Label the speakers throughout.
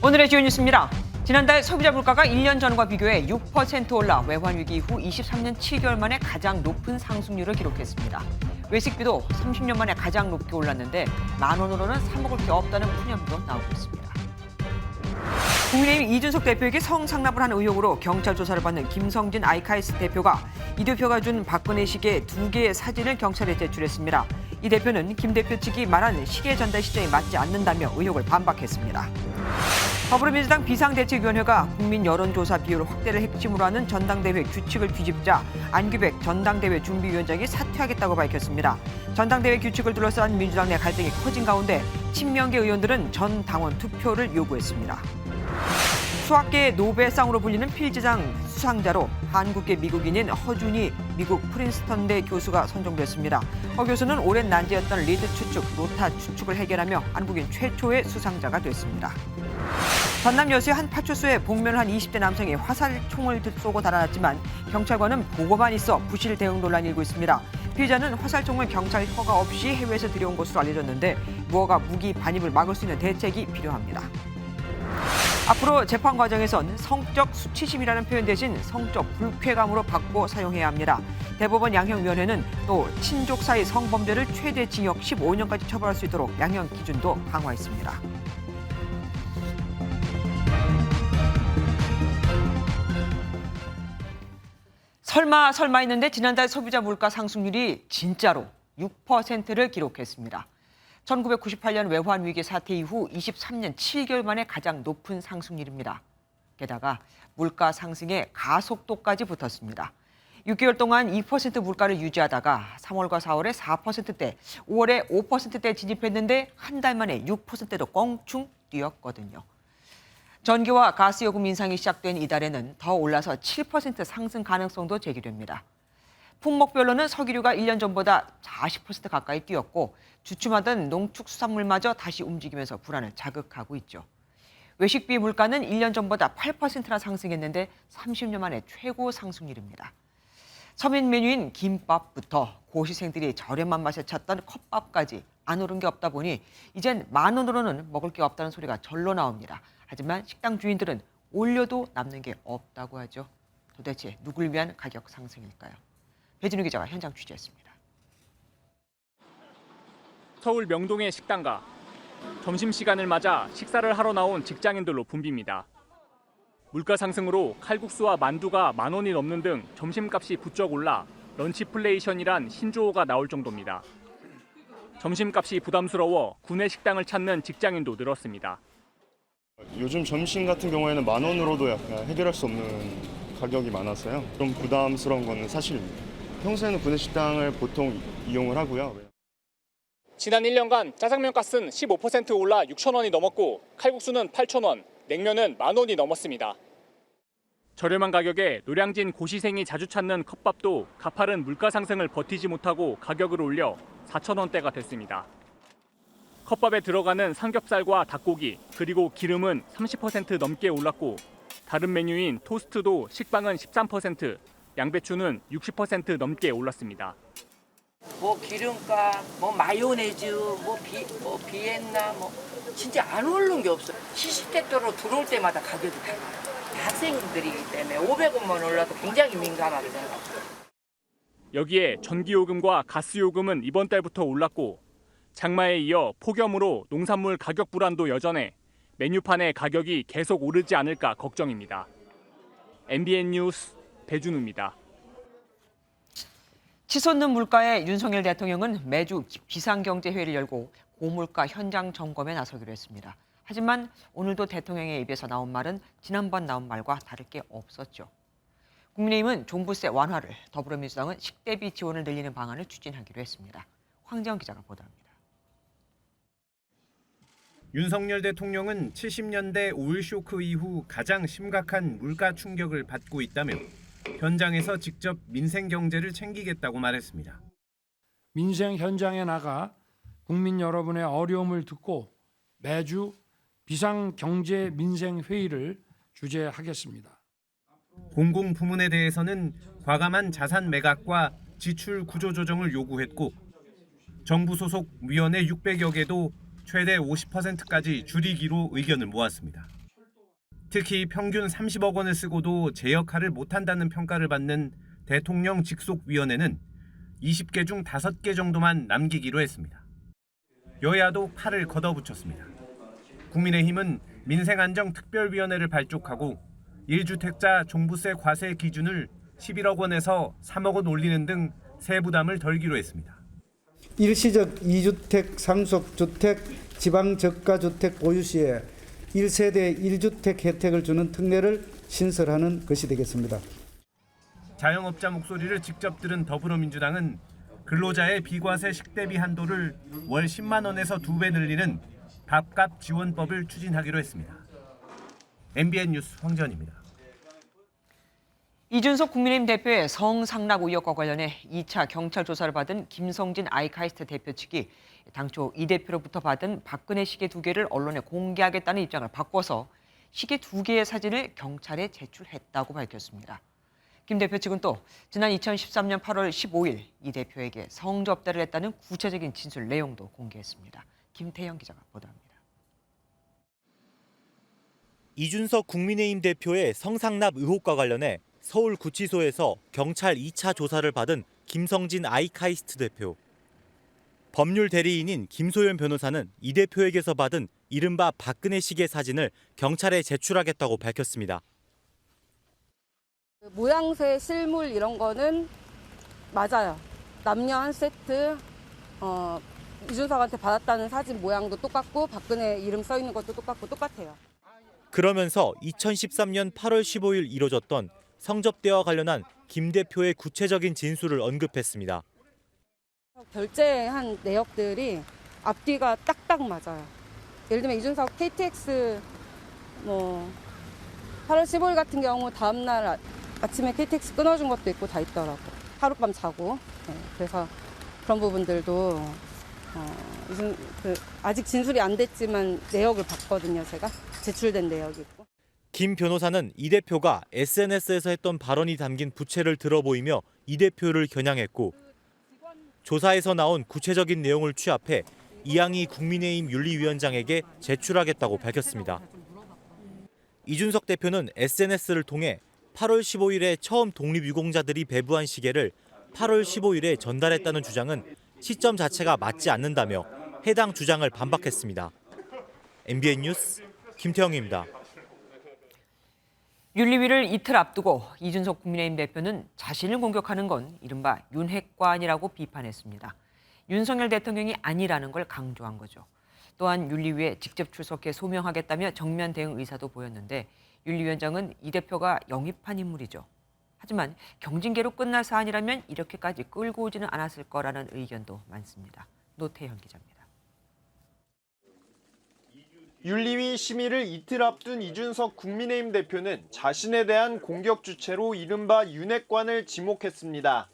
Speaker 1: 오늘의 주요 뉴스입니다. 지난달 소비자 물가가 1년 전과 비교해 6% 올라 외환 위기 이후 23년 7개월 만에 가장 높은 상승률을 기록했습니다. 외식비도 30년 만에 가장 높게 올랐는데 만 원으로는 사 먹을 게 없다는 푸념도 나오고 있습니다. 국민의힘 이준석 대표에게 성상납을 한 의혹으로 경찰 조사를 받는 김성진 아이카이스 대표가 이 대표가 준 박근혜식의 2개의 사진을 경찰에 제출했습니다. 이 대표는 김 대표 측이 말한 시계 전달 시점이 맞지 않는다며 의혹을 반박했습니다. 더불어민주당 비상대책위원회가 국민 여론조사 비율 확대를 핵심으로 하는 전당대회 규칙을 뒤집자 안규백 전당대회 준비위원장이 사퇴하겠다고 밝혔습니다. 전당대회 규칙을 둘러싼 민주당 내 갈등이 커진 가운데 친명계 의원들은 전 당원 투표를 요구했습니다. 수학계의 노벨상으로 불리는 필즈상 수상자로 한국계 미국인인 허준이 미국 프린스턴대 교수가 선정됐습니다. 허 교수는 오랜 난제였던 리드 추측, 로타 추측을 해결하며 한국인 최초의 수상자가 됐습니다. 전남 여수의 한 파출소에 복면을 한 20대 남성이 화살총을 쏘고 달아났지만 경찰관은 보고만 있어 부실 대응 논란이 일고 있습니다. 피해자는 화살총을 경찰 허가 없이 해외에서 들여온 것으로 알려졌는데 무허가 무기 반입을 막을 수 있는 대책이 필요합니다. 앞으로 재판 과정에선 성적 수치심이라는 표현 대신 성적 불쾌감으로 바꿔 사용해야 합니다. 대법원 양형위원회는 또 친족 사이 성범죄를 최대 징역 15년까지 처벌할 수 있도록 양형 기준도 강화했습니다. 설마 했는데 지난달 소비자 물가 상승률이 진짜로 6%를 기록했습니다. 1998년 외환 위기 사태 이후 23년 7개월 만에 가장 높은 상승률입니다. 게다가 물가 상승의 가속도까지 붙었습니다. 6개월 동안 2% 물가를 유지하다가 3월과 4월에 4%대, 5월에 5%대 진입했는데 한 달 만에 6%도 껑충 뛰었거든요. 전기와 가스 요금 인상이 시작된 이달에는 더 올라서 7% 상승 가능성도 제기됩니다. 품목별로는 석유류가 1년 전보다 40% 가까이 뛰었고 주춤하던 농축수산물마저 다시 움직이면서 불안을 자극하고 있죠. 외식비 물가는 1년 전보다 8%나 상승했는데 30년 만에 최고 상승률입니다. 서민 메뉴인 김밥부터 고시생들이 저렴한 맛에 찾던 컵밥까지 안 오른 게 없다 보니 이젠 만 원으로는 먹을 게 없다는 소리가 절로 나옵니다. 하지만 식당 주인들은 올려도 남는 게 없다고 하죠. 도대체 누굴 위한 가격 상승일까요? 배진우 기자가 현장 취재했습니다.
Speaker 2: 서울 명동의 식당가. 점심시간을 맞아 식사를 하러 나온 직장인들로 붐빕니다. 물가 상승으로 칼국수와 만두가 만 원이 넘는 등 점심값이 부쩍 올라 런치플레이션이란 신조어가 나올 정도입니다. 점심값이 부담스러워 구내 식당을 찾는 직장인도 늘었습니다.
Speaker 3: 요즘 점심 같은 경우에는 만 원으로도 약간 해결할 수 없는 가격이 많아서요. 좀 부담스러운 거는 사실입니다. 평소에는 구내식당을 보통 이용을 하고요.
Speaker 2: 지난 1년간 짜장면 값은 15% 올라 6천 원이 넘었고 칼국수는 8천 원, 냉면은 만 원이 넘었습니다. 저렴한 가격에 노량진 고시생이 자주 찾는 컵밥도 가파른 물가 상승을 버티지 못하고 가격을 올려 4천 원대가 됐습니다. 컵밥에 들어가는 삼겹살과 닭고기 그리고 기름은 30% 넘게 올랐고 다른 메뉴인 토스트도 식빵은 13%, 양배추는 60% 넘게 올랐습니다.
Speaker 4: 뭐 기름값, 뭐 마요네즈, 비엔나, 진짜 안 오른 게 없어요. 시시때때로 들어올 때마다 가격이 달라요. 학생들이기 때문에 500원만 올라도 굉장히 민감하게 생각해요.
Speaker 2: 여기에 전기요금과 가스요금은 이번 달부터 올랐고 장마에 이어 폭염으로 농산물 가격 불안도 여전해 메뉴판의 가격이 계속 오르지 않을까 걱정입니다. MBN 뉴스 배준우입니다.
Speaker 1: 치솟는 물가에 윤석열 대통령은 매주 비상경제회의를 열고 고물가 현장 점검에 나서기로 했습니다. 하지만 오늘도 대통령의 입에서 나온 말은 지난번 나온 말과 다를 게 없었죠. 국민의힘은 종부세 완화를, 더불어민주당은 식대비 지원을 늘리는 방안을 추진하기로 했습니다. 황재원 기자가 보도합니다.
Speaker 5: 윤석열 대통령은 70년대 오일 쇼크 이후 가장 심각한 물가 충격을 받고 있다며 현장에서 직접 민생 경제를 챙기겠다고 말했습니다.
Speaker 6: 민생 현장에 나가 국민 여러분의 어려움을 듣고 매주 비상경제 민생 회의를 주재하겠습니다.
Speaker 5: 공공부문에 대해서는 과감한 자산 매각과 지출 구조 조정을 요구했고 정부 소속 위원회 600여 개도 최대 50%까지 줄이기로 의견을 모았습니다. 특히 평균 30억 원을 쓰고도 제 역할을 못한다는 평가를 받는 대통령 직속위원회는 20개 중 5개 정도만 남기기로 했습니다. 여야도 팔을 걷어붙였습니다. 국민의힘은 민생안정특별위원회를 발족하고 1주택자 종부세 과세 기준을 11억 원에서 3억 원 올리는 등 세부담을 덜기로 했습니다.
Speaker 7: 일시적 2주택 상속주택 지방저가주택 보유 시에 1세대 1주택 혜택을 주는 특례를 신설하는 것이 되겠습니다.
Speaker 5: 자영업자 목소리를 직접 들은 더불어민주당은 근로자의 비과세 식대비 한도를 월 10만 원에서 2배 늘리는 밥값 지원법을 추진하기로 했습니다. MBN 뉴스 황전입니다.
Speaker 1: 이준석 국민의힘 대표의 성상납 의혹과 관련해 2차 경찰 조사를 받은 김성진 아이카이스트 대표 측이 당초 이 대표로부터 받은 박근혜 시계 2개를 언론에 공개하겠다는 입장을 바꿔서 시계 2개의 사진을 경찰에 제출했다고 밝혔습니다. 김 대표 측은 또 지난 2013년 8월 15일 이 대표에게 성접대를 했다는 구체적인 진술 내용도 공개했습니다. 김태형 기자가 보도합니다.
Speaker 8: 이준석 국민의힘 대표의 성상납 의혹과 관련해 서울구치소에서 경찰 2차 조사를 받은 김성진 아이카이스트 대표. 법률 대리인인 김소연 변호사는 이 대표에게서 받은 이른바 박근혜 시계 사진을 경찰에 제출하겠다고 밝혔습니다.
Speaker 9: 모양새, 실물 이런 거는 맞아요. 남녀 한 세트, 이준석한테 받았다는 사진 모양도 똑같고 박근혜 이름 써 있는 것도 똑같아요.
Speaker 8: 그러면서 2013년 8월 15일 이뤄졌던 성접대와 관련한 김 대표의 구체적인 진술을 언급했습니다.
Speaker 9: 결제한 내역들이 앞뒤가 딱딱 맞아요. 예를 들면 이준석 KTX 8월 15일 같은 경우 다음날 아침에 KTX 끊어준 것도 있고 다 있더라고요. 하룻밤 자고. 그래서 그런 부분들도 아직 진술이 안 됐지만 내역을 봤거든요. 제가 제출된 내역이 있고.
Speaker 8: 김 변호사는 이 대표가 SNS에서 했던 발언이 담긴 부채를 들어보이며 이 대표를 겨냥했고 조사에서 나온 구체적인 내용을 취합해 이양희 국민의힘 윤리위원장에게 제출하겠다고 밝혔습니다. 이준석 대표는 SNS를 통해 8월 15일에 처음 독립유공자들이 배부한 시계를 8월 15일에 전달했다는 주장은 시점 자체가 맞지 않는다며 해당 주장을 반박했습니다. MBN 뉴스 김태형입니다.
Speaker 1: 윤리위를 이틀 앞두고 이준석 국민의힘 대표는 자신을 공격하는 건 이른바 윤핵관이라고 비판했습니다. 윤석열 대통령이 아니라는 걸 강조한 거죠. 또한 윤리위에 직접 출석해 소명하겠다며 정면 대응 의사도 보였는데 윤리위원장은 이 대표가 영입한 인물이죠. 하지만 경징계로 끝날 사안이라면 이렇게까지 끌고 오지는 않았을 거라는 의견도 많습니다. 노태현 기자입니다.
Speaker 10: 윤리위 심의를 이틀 앞둔 이준석 국민의힘 대표는 자신에 대한 공격 주체로 이른바 윤핵관을 지목했습니다.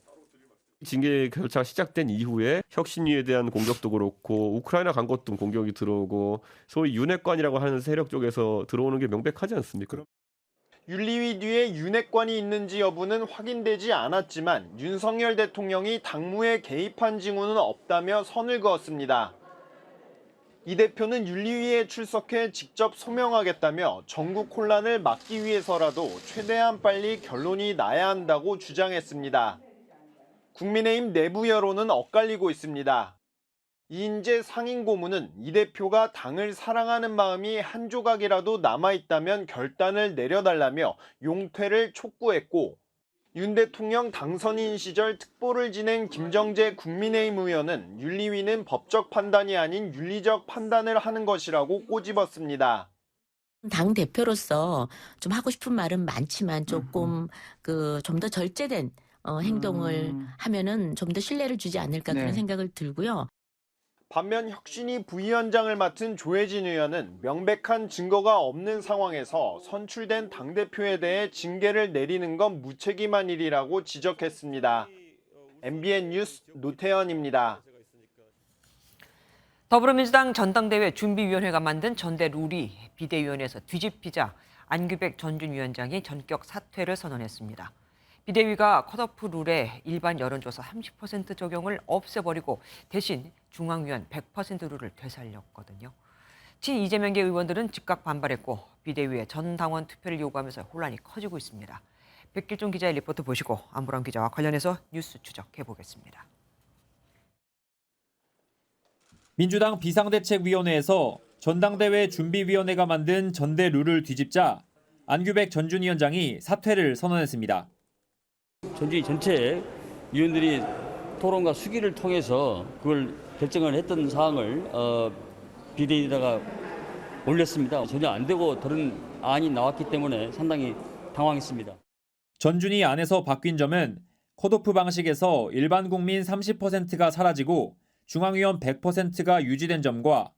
Speaker 11: 징계 절차가 시작된 이후에 혁신위에 대한 공격도 그렇고 우크라이나 간 것도 공격이 들어오고 소위 윤핵관이라고 하는 세력 쪽에서 들어오는 게 명백하지 않습니까?
Speaker 10: 윤리위 뒤에 윤핵관이 있는지 여부는 확인되지 않았지만 윤석열 대통령이 당무에 개입한 징후는 없다며 선을 그었습니다. 이 대표는 윤리위에 출석해 직접 소명하겠다며 전국 혼란을 막기 위해서라도 최대한 빨리 결론이 나야 한다고 주장했습니다. 국민의힘 내부 여론은 엇갈리고 있습니다. 이인재 상임고문은 이 대표가 당을 사랑하는 마음이 한 조각이라도 남아있다면 결단을 내려달라며 용퇴를 촉구했고 윤 대통령 당선인 시절 특보를 지낸 김정재 국민의힘 의원은 윤리위는 법적 판단이 아닌 윤리적 판단을 하는 것이라고 꼬집었습니다.
Speaker 12: 당 대표로서 좀 하고 싶은 말은 많지만 조금 좀 더 절제된 행동을 하면은 좀 더 신뢰를 주지 않을까 그런 생각을 들고요.
Speaker 10: 반면 혁신위 부위원장을 맡은 조혜진 의원은 명백한 증거가 없는 상황에서 선출된 당대표에 대해 징계를 내리는 건 무책임한 일이라고 지적했습니다. MBN 뉴스 노태현입니다.
Speaker 1: 더불어민주당 전당대회 준비위원회가 만든 전대 룰이 비대위원회에서 뒤집히자 안규백 전준위원장이 전격 사퇴를 선언했습니다. 비대위가 컷오프 룰의 일반 여론조사 30% 적용을 없애버리고 대신 중앙위원 100% 룰을 되살렸거든요. 친 이재명계 의원들은 즉각 반발했고 비대위에 전 당원 투표를 요구하면서 혼란이 커지고 있습니다. 백길종 기자의 리포트 보시고 안보람 기자와 관련해서 뉴스 추적해보겠습니다.
Speaker 13: 민주당 비상대책위원회에서 전당대회 준비위원회가 만든 전대 룰을 뒤집자 안규백 전준위원장이 사퇴를 선언했습니다.
Speaker 14: 전주위 전체 위원들이 토론과 수기를 통해서 그걸 결정을 했던 사항을 비대위에다가 올렸습니다. 전혀 안 되고 다른 안이 나왔기 때문에 상당히 당황했습니다.
Speaker 13: 전준위 안에서 바뀐 점은 컷오프 방식에서 일반 국민 30%가 사라지고 중앙위원 100%가 유지된 점과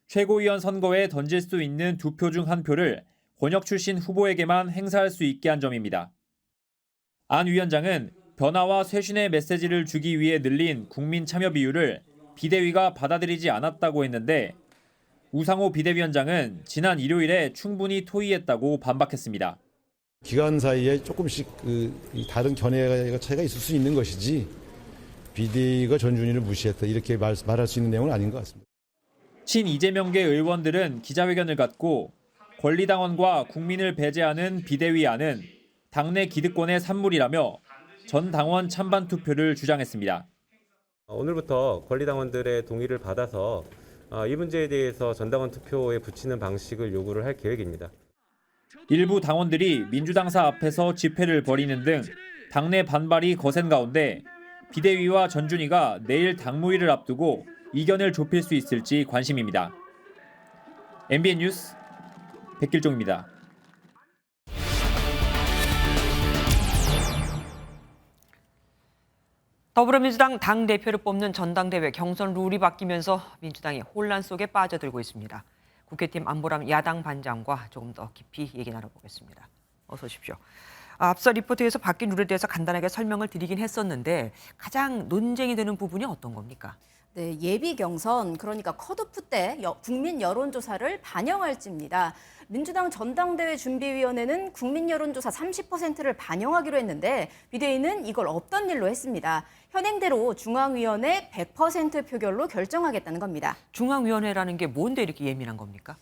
Speaker 13: 최고위원 선거에 던질 수 있는 2표 중 1표를 권역 출신 후보에게만 행사할 수 있게 한 점입니다. 안 위원장은 변화와 쇄신의 메시지를 주기 위해 늘린 국민 참여 비율을 비대위가 받아들이지 않았다고 했는데 우상호 비대위원장은 지난 일요일에 충분히 토의했다고 반박했습니다.
Speaker 15: 기간 사이에 조금씩 다른 견해 차이가 있을 수 있는 것이지 비대위가 전준위를 무시했다 이렇게 말할 수 있는 내용은 아닌 것 같습니다.
Speaker 13: 친 이재명계 의원들은 기자회견을 갖고 권리당원과 국민을 배제하는 비대위안은 당내 기득권의 산물이라며 전 당원 찬반 투표를 주장했습니다.
Speaker 16: 오늘부터 권리당원들의 동의를 받아서 이 문제에 대해서 전당원 투표에 붙이는 방식을 요구를 할 계획입니다.
Speaker 13: 일부 당원들이 민주당사 앞에서 집회를 벌이는 등 당내 반발이 거센 가운데 비대위와 전준위가 내일 당무일을 앞두고 이견을 좁힐 수 있을지 관심입니다. MBN 뉴스 백길종입니다.
Speaker 1: 더불어민주당 당대표를 뽑는 전당대회 경선 룰이 바뀌면서 민주당이 혼란 속에 빠져들고 있습니다. 국회팀 안보람 야당 반장과 조금 더 깊이 얘기 나눠보겠습니다. 어서 오십시오. 앞서 리포트에서 바뀐 룰에 대해서 간단하게 설명을 드리긴 했었는데 가장 논쟁이 되는 부분이 어떤 겁니까?
Speaker 17: 네, 예비 경선, 그러니까 컷오프 때 국민 여론조사를 반영할지입니다. 민주당 전당대회 준비위원회는 국민 여론조사 30%를 반영하기로 했는데 비대위는 이걸 없던 일로 했습니다. 현행대로 중앙위원회 100% 표결로 결정하겠다는 겁니다.
Speaker 1: 중앙위원회라는 게 뭔데 이렇게 예민한 겁니까?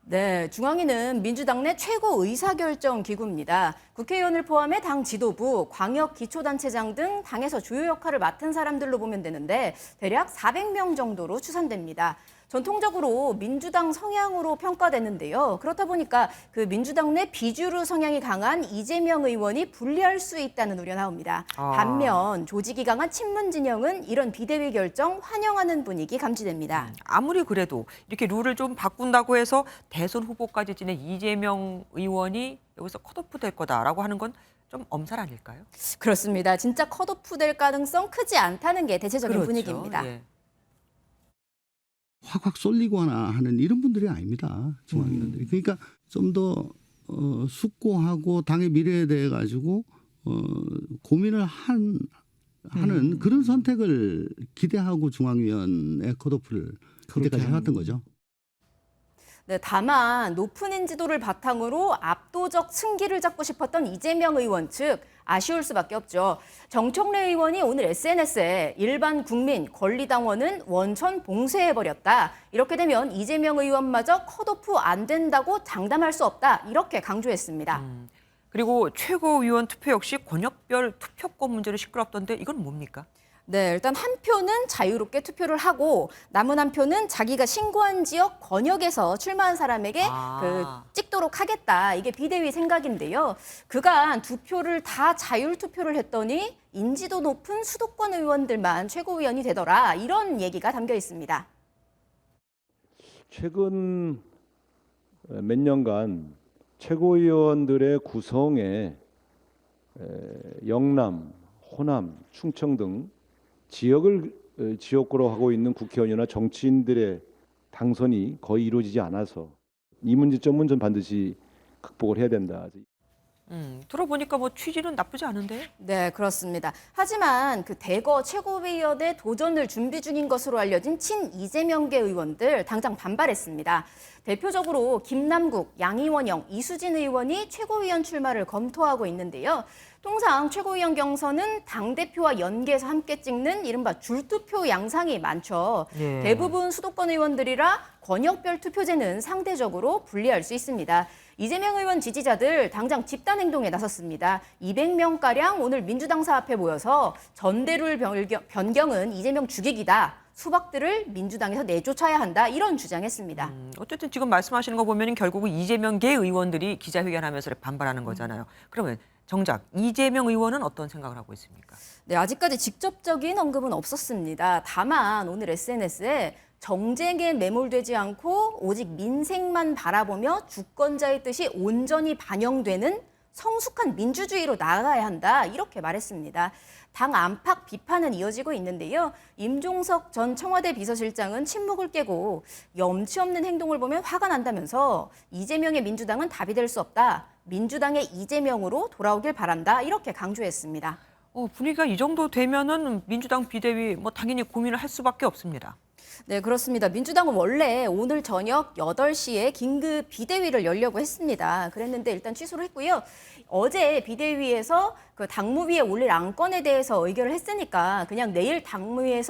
Speaker 17: 네, 중앙위는 민주당 내 최고 의사결정 기구입니다. 국회의원을 포함해 당 지도부, 광역 기초단체장 등 당에서 주요 역할을 맡은 사람들로 보면 되는데 대략 400명 정도로 추산됩니다. 전통적으로 민주당 성향으로 평가되는데요. 그렇다 보니까 그 민주당 내 비주류 성향이 강한 이재명 의원이 불리할 수 있다는 우려 나옵니다. 반면 조직이 강한 친문 진영은 이런 비대위 결정 환영하는 분위기 감지됩니다.
Speaker 1: 아무리 그래도 이렇게 룰을 좀 바꾼다고 해서 대선 후보까지 지낸 이재명 의원이 여기서 컷오프 될 거다라고 하는 건 좀 엄살 아닐까요?
Speaker 17: 그렇습니다. 진짜 컷오프 될 가능성 크지 않다는 게 대체적인
Speaker 1: 그렇죠.
Speaker 17: 분위기입니다.
Speaker 1: 예.
Speaker 18: 확확 쏠리거나 하는 이런 분들이 아닙니다. 중앙위원들이. 그러니까 좀 더 숙고하고 당의 미래에 대해 가지고 고민을 하는 그런 선택을 기대하고 중앙위원회 컷오프를 그때까지 해왔던 거죠.
Speaker 17: 네, 다만 높은 인지도를 바탕으로 압도적 승기를 잡고 싶었던 이재명 의원 측 아쉬울 수밖에 없죠. 정청래 의원이 오늘 SNS에 일반 국민, 권리당원은 원천 봉쇄해버렸다. 이렇게 되면 이재명 의원마저 컷오프 안 된다고 장담할 수 없다. 이렇게 강조했습니다.
Speaker 1: 그리고 최고위원 투표 역시 권역별 투표권 문제로 시끄럽던데 이건 뭡니까?
Speaker 17: 네, 일단 한 표는 자유롭게 투표를 하고 남은 한 표는 자기가 신고한 지역 권역에서 출마한 사람에게 찍도록 하겠다. 이게 비대위 생각인데요. 그간 두 표를 다 자율 투표를 했더니 인지도 높은 수도권 의원들만 최고위원이 되더라. 이런 얘기가 담겨 있습니다.
Speaker 19: 최근 몇 년간 최고위원들의 구성에 영남, 호남, 충청 등 지역을 지역구로 하고 있는 국회의원이나 정치인들의 당선이 거의 이루어지지 않아서 이 문제점은 전 반드시 극복을 해야 된다.
Speaker 1: 들어보니까 뭐 취지는 나쁘지 않은데?
Speaker 17: 네, 그렇습니다. 하지만 그 대거 최고위원회 도전을 준비 중인 것으로 알려진 친 이재명계 의원들 당장 반발했습니다. 대표적으로 김남국, 양이원영, 이수진 의원이 최고위원 출마를 검토하고 있는데요. 통상 최고위원 경선은 당대표와 연계해서 함께 찍는 이른바 줄투표 양상이 많죠. 대부분 수도권 의원들이라 권역별 투표제는 상대적으로 불리할 수 있습니다. 이재명 의원 지지자들 당장 집단 행동에 나섰습니다. 200명가량 오늘 민주당사 앞에 모여서 전대룰 변경은 이재명 죽이기다. 수박들을 민주당에서 내쫓아야 한다. 이런 주장했습니다.
Speaker 1: 어쨌든 지금 말씀하시는 거 보면 결국은 이재명계 의원들이 기자회견하면서 반발하는 거잖아요. 그러면 정작 이재명 의원은 어떤 생각을 하고 있습니까?
Speaker 17: 네, 아직까지 직접적인 언급은 없었습니다. 다만 오늘 SNS에 정쟁에 매몰되지 않고 오직 민생만 바라보며 주권자의 뜻이 온전히 반영되는 성숙한 민주주의로 나아가야 한다. 이렇게 말했습니다. 당 안팎 비판은 이어지고 있는데요. 임종석 전 청와대 비서실장은 침묵을 깨고 염치 없는 행동을 보면 화가 난다면서 이재명의 민주당은 답이 될 수 없다. 민주당의 이재명으로 돌아오길 바란다. 이렇게 강조했습니다.
Speaker 1: 분위기가 이 정도 되면은 민주당 비대위 당연히 고민을 할 수밖에 없습니다.
Speaker 17: 네, 그렇습니다. 민주당은 원래 오늘 저녁 8시에 긴급 비대위를 열려고 했습니다. 그랬는데 일단 취소를 했고요. 어제 비대위에서 그 당무위에 올릴 안건에 대해서 의결을 했으니까 그냥 내일 당무위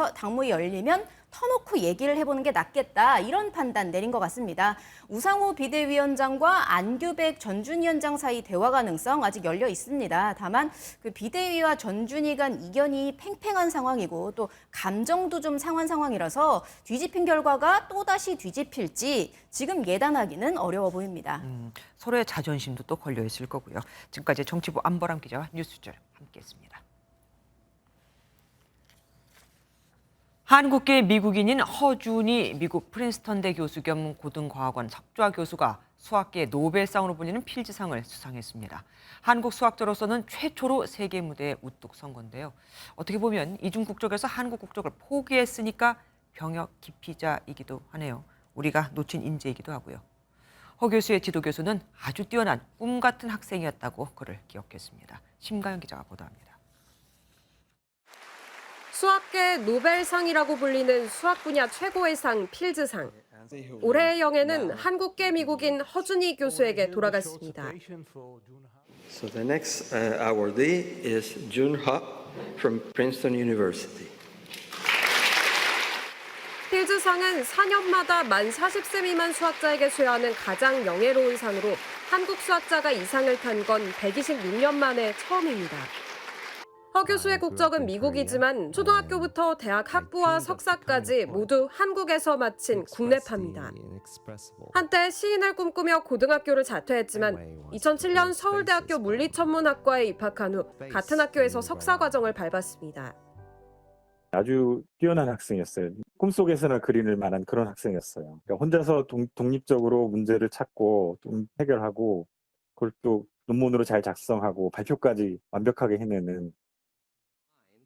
Speaker 17: 열리면 터놓고 얘기를 해보는 게 낫겠다. 이런 판단 내린 것 같습니다. 우상호 비대위원장과 안규백 전준위원장 사이 대화 가능성 아직 열려 있습니다. 다만 그 비대위와 전준위 간 이견이 팽팽한 상황이고 또 감정도 좀 상한 상황이라서 뒤집힌 결과가 또다시 뒤집힐지 지금 예단하기는 어려워 보입니다.
Speaker 1: 서로의 자존심도 또 걸려 있을 거고요. 지금까지 정치부 안보람 기자와 뉴스조를 함께했습니다. 한국계 미국인인 허준이 미국 프린스턴대 교수 겸 고등과학원 석좌 교수가 수학계 노벨상으로 불리는 필즈상을 수상했습니다. 한국 수학자로서는 최초로 세계 무대에 우뚝 선 건데요. 어떻게 보면 이중 국적에서 한국 국적을 포기했으니까 병역 기피자이기도 하네요. 우리가 놓친 인재이기도 하고요. 허 교수의 지도 교수는 아주 뛰어난 꿈 같은 학생이었다고 그를 기억했습니다. 심가연 기자가 보도합니다.
Speaker 20: 수학계 노벨상이라고 불리는 수학 분야 최고의 상 필즈상. 올해의 영예는 한국계 미국인 허준이 교수에게 돌아갔습니다.
Speaker 21: So the next awardee is Jun Ha from Princeton University.
Speaker 20: 필즈상은 4년마다 만 40세 미만 수학자에게 수여하는 가장 영예로운 상으로 한국 수학자가 이 상을 탄 건 126년 만에 처음입니다. 허 교수의 국적은 미국이지만 초등학교부터 대학 학부와 석사까지 모두 한국에서 마친 국내파입니다. 한때 시인을 꿈꾸며 고등학교를 자퇴했지만 2007년 서울대학교 물리천문학과에 입학한 후 같은 학교에서 석사 과정을 밟았습니다.
Speaker 22: 아주 뛰어난 학생이었어요. 꿈속에서나 그릴 만한 그런 학생이었어요. 그러니까 혼자서 독립적으로 문제를 찾고 좀 해결하고 그걸 또 논문으로 잘 작성하고 발표까지 완벽하게 해내는.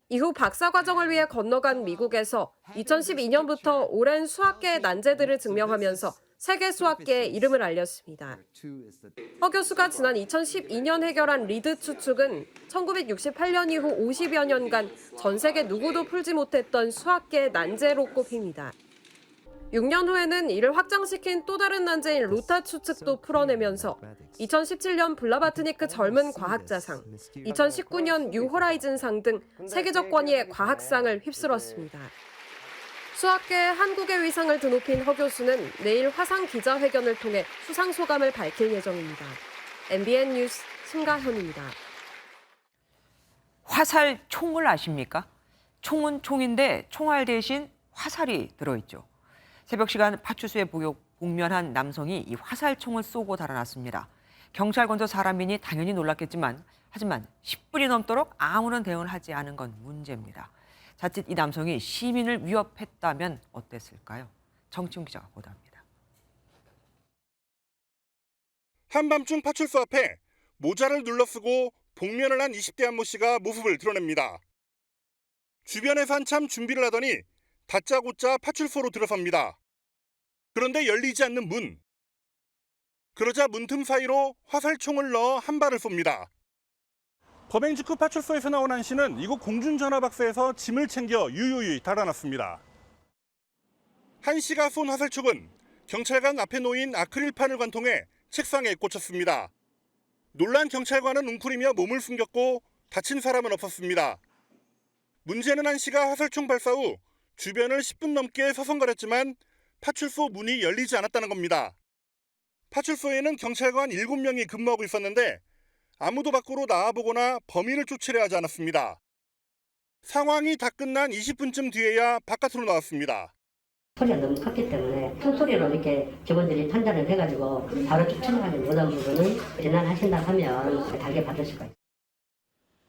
Speaker 20: 이후 박사 과정을 위해 건너간 미국에서 2012년부터 오랜 수학계의 난제들을 증명하면서 세계 수학계에 이름을 알렸습니다. 허 교수가 지난 2012년 해결한 리드 추측은 1968년 이후 50여 년간 전 세계 누구도 풀지 못했던 수학계의 난제로 꼽힙니다. 6년 후에는 이를 확장시킨 또 다른 난제인 루타 추측도 풀어내면서 2017년 블라바트니크 젊은 과학자상, 2019년 뉴호라이즌상 등 세계적 권위의 과학상을 휩쓸었습니다. 수학계에 한국의 위상을 드높인 허 교수는 내일 화상 기자회견을 통해 수상 소감을 밝힐 예정입니다. MBN 뉴스 심가현입니다.
Speaker 1: 화살 총을 아십니까? 총은 총인데 총알 대신 화살이 들어있죠. 새벽 시간 파출소에 복면한 남성이 이 화살총을 쏘고 달아났습니다. 경찰관도 사람이니 당연히 놀랐겠지만 하지만 10분이 넘도록 아무런 대응을 하지 않은 건 문제입니다. 자칫 이 남성이 시민을 위협했다면 어땠을까요? 정치훈 기자가 보도합니다.
Speaker 23: 한밤중 파출소 앞에 모자를 눌러쓰고 복면을 한 20대 한 모 씨가 모습을 드러냅니다. 주변에서 한참 준비를 하더니 다짜고짜 파출소로 들어섭니다. 그런데 열리지 않는 문. 그러자 문틈 사이로 화살총을 넣어 한 발을 쏩니다. 범행 직후 파출소에서 나온 한 씨는 이곳 공중전화박스에서 짐을 챙겨 유유히 달아났습니다. 한 씨가 쏜 화살촉은 경찰관 앞에 놓인 아크릴판을 관통해 책상에 꽂혔습니다. 놀란 경찰관은 웅크리며 몸을 숨겼고 다친 사람은 없었습니다. 문제는 한 씨가 화살총 발사 후 주변을 10분 넘게 서성거렸지만 파출소 문이 열리지 않았다는 겁니다. 파출소에는 경찰관 7명이 근무하고 있었는데 아무도 밖으로 나와보거나 범인을 쫓으려 하지 않았습니다. 상황이 다 끝난 20분쯤 뒤에야 바깥으로 나왔습니다.
Speaker 2: 소리가 너무 컸기 때문에 큰 소리로 이렇게 직원들이 판단을 해가지고 바로 쫓아나가지 못한 부분은 진단하신다 하면 달게 받으실 거예요.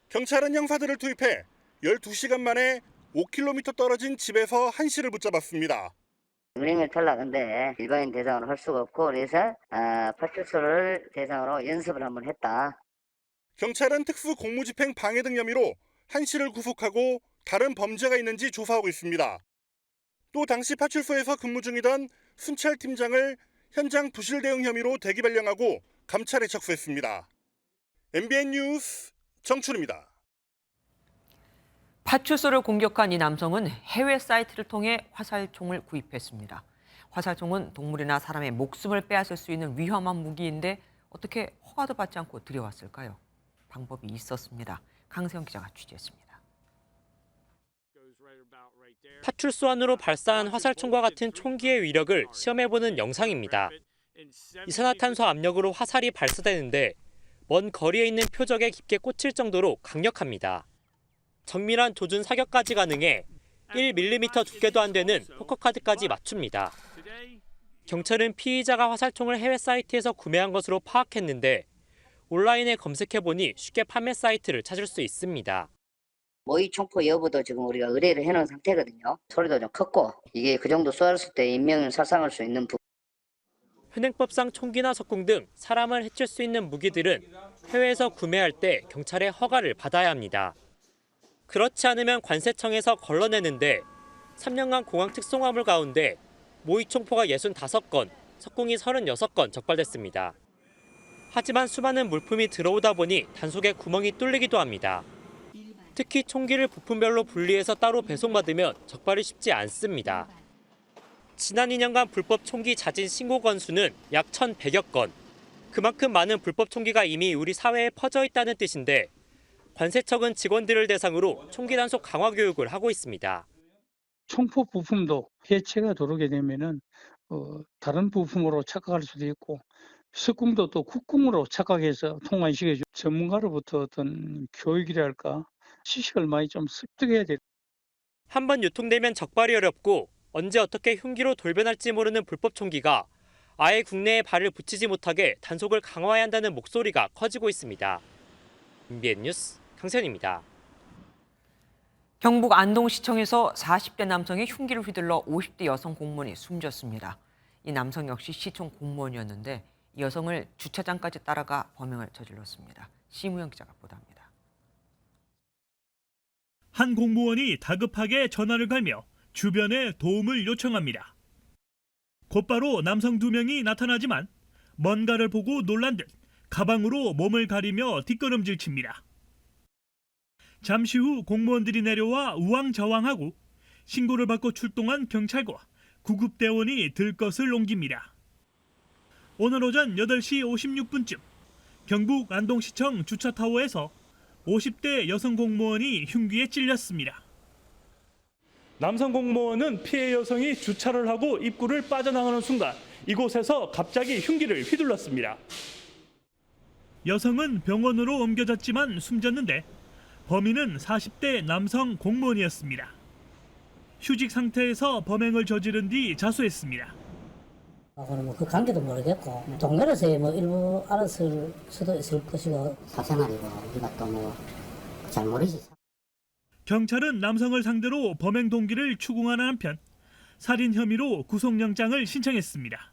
Speaker 23: 경찰은 형사들을 투입해 12시간 만에 5km 떨어진 집에서 한 씨를 붙잡았습니다.
Speaker 3: 은행을 탈락한데 일반인 대상으로 할 수가 없고 그래서 파출소를 대상으로 연습을 한번 했다.
Speaker 23: 경찰은 특수 공무집행 방해 등 혐의로 한 씨를 구속하고 다른 범죄가 있는지 조사하고 있습니다. 또 당시 파출소에서 근무 중이던 순찰 팀장을 현장 부실 대응 혐의로 대기 발령하고 감찰에 착수했습니다. MBN 뉴스 정춘입니다.
Speaker 1: 파출소를 공격한 이 남성은 해외 사이트를 통해 화살총을 구입했습니다. 화살총은 동물이나 사람의 목숨을 빼앗을 수 있는 위험한 무기인데 어떻게 허가도 받지 않고 들여왔을까요? 방법이 있었습니다. 강세영 기자가 취재했습니다.
Speaker 4: 파출소 안으로 발사한 화살총과 같은 총기의 위력을 시험해보는 영상입니다. 이산화탄소 압력으로 화살이 발사되는데 먼 거리에 있는 표적에 깊게 꽂힐 정도로 강력합니다. 정밀한 조준 사격까지 가능해 1mm 두께도 안 되는 포커카드까지 맞춥니다. 경찰은 피의자가 화살총을 해외 사이트에서 구매한 것으로 파악했는데 온라인에 검색해보니 쉽게 판매 사이트를 찾을 수 있습니다.
Speaker 3: 모의 총포 여부도 지금 우리가 의뢰를 해놓은 상태거든요. 소리도 좀 컸고 이게 그 정도 쏘았을 때 인명을 살상할 수 있는
Speaker 4: 현행법상 총기나 석궁 등 사람을 해칠 수 있는 무기들은 해외에서 구매할 때 경찰의 허가를 받아야 합니다. 그렇지 않으면 관세청에서 걸러내는데 3년간 공항 특송화물 가운데 모의 총포가 65건, 석궁이 36건 적발됐습니다. 하지만 수많은 물품이 들어오다 보니 단속에 구멍이 뚫리기도 합니다. 특히 총기를 부품별로 분리해서 따로 배송받으면 적발이 쉽지 않습니다. 지난 2년간 불법 총기 자진 신고 건수는 약 1,100여 건. 그만큼 많은 불법 총기가 이미 우리 사회에 퍼져 있다는 뜻인데 관세청은 직원들을 대상으로 총기 단속 강화 교육을 하고 있습니다.
Speaker 6: 총포 부품도 해체가 들어오게 되면은 다른 부품으로 착각할 수도 있고 석궁도 또 국궁으로 착각해서 통관시켜줘. 전문가로부터 어떤 교육이랄까 지식을 많이 좀 습득해야 돼.
Speaker 4: 한번 유통되면 적발이 어렵고 언제 어떻게 흉기로 돌변할지 모르는 불법 총기가 아예 국내에 발을 붙이지 못하게 단속을 강화해야 한다는 목소리가 커지고 있습니다. MBN 뉴스 강세현입니다.
Speaker 1: 경북 안동시청에서 40대 남성이 흉기를 휘둘러 50대 여성 공무원이 숨졌습니다. 이 남성 역시 시청 공무원이었는데 이 여성을 주차장까지 따라가 범행을 저질렀습니다. 심우영 기자가 보도합니다.
Speaker 24: 한 공무원이 다급하게 전화를 걸며 주변에 도움을 요청합니다. 곧바로 남성 2명이 나타나지만 뭔가를 보고 놀란 듯 가방으로 몸을 가리며 뒷걸음질 칩니다. 잠시 후 공무원들이 내려와 우왕좌왕하고 신고를 받고 출동한 경찰과 구급대원이 들것을 옮깁니다. 오늘 오전 8시 56분쯤 경북 안동시청 주차타워에서 50대 여성 공무원이 흉기에 찔렸습니다. 남성 공무원은 피해 여성이 주차를 하고 입구를 빠져나가는 순간 이곳에서 갑자기 흉기를 휘둘렀습니다. 여성은 병원으로 옮겨졌지만 숨졌는데 범인은 40대 남성 공무원이었습니다. 휴직 상태에서 범행을 저지른 뒤 자수했습니다.
Speaker 2: 그 관계도 모르겠고 동네에서 일부 알았을 수도 있을 것이고 사생활이고 우리가 또 잘 모르지.
Speaker 24: 경찰은 남성을 상대로 범행 동기를 추궁하는 한편 살인 혐의로 구속영장을 신청했습니다.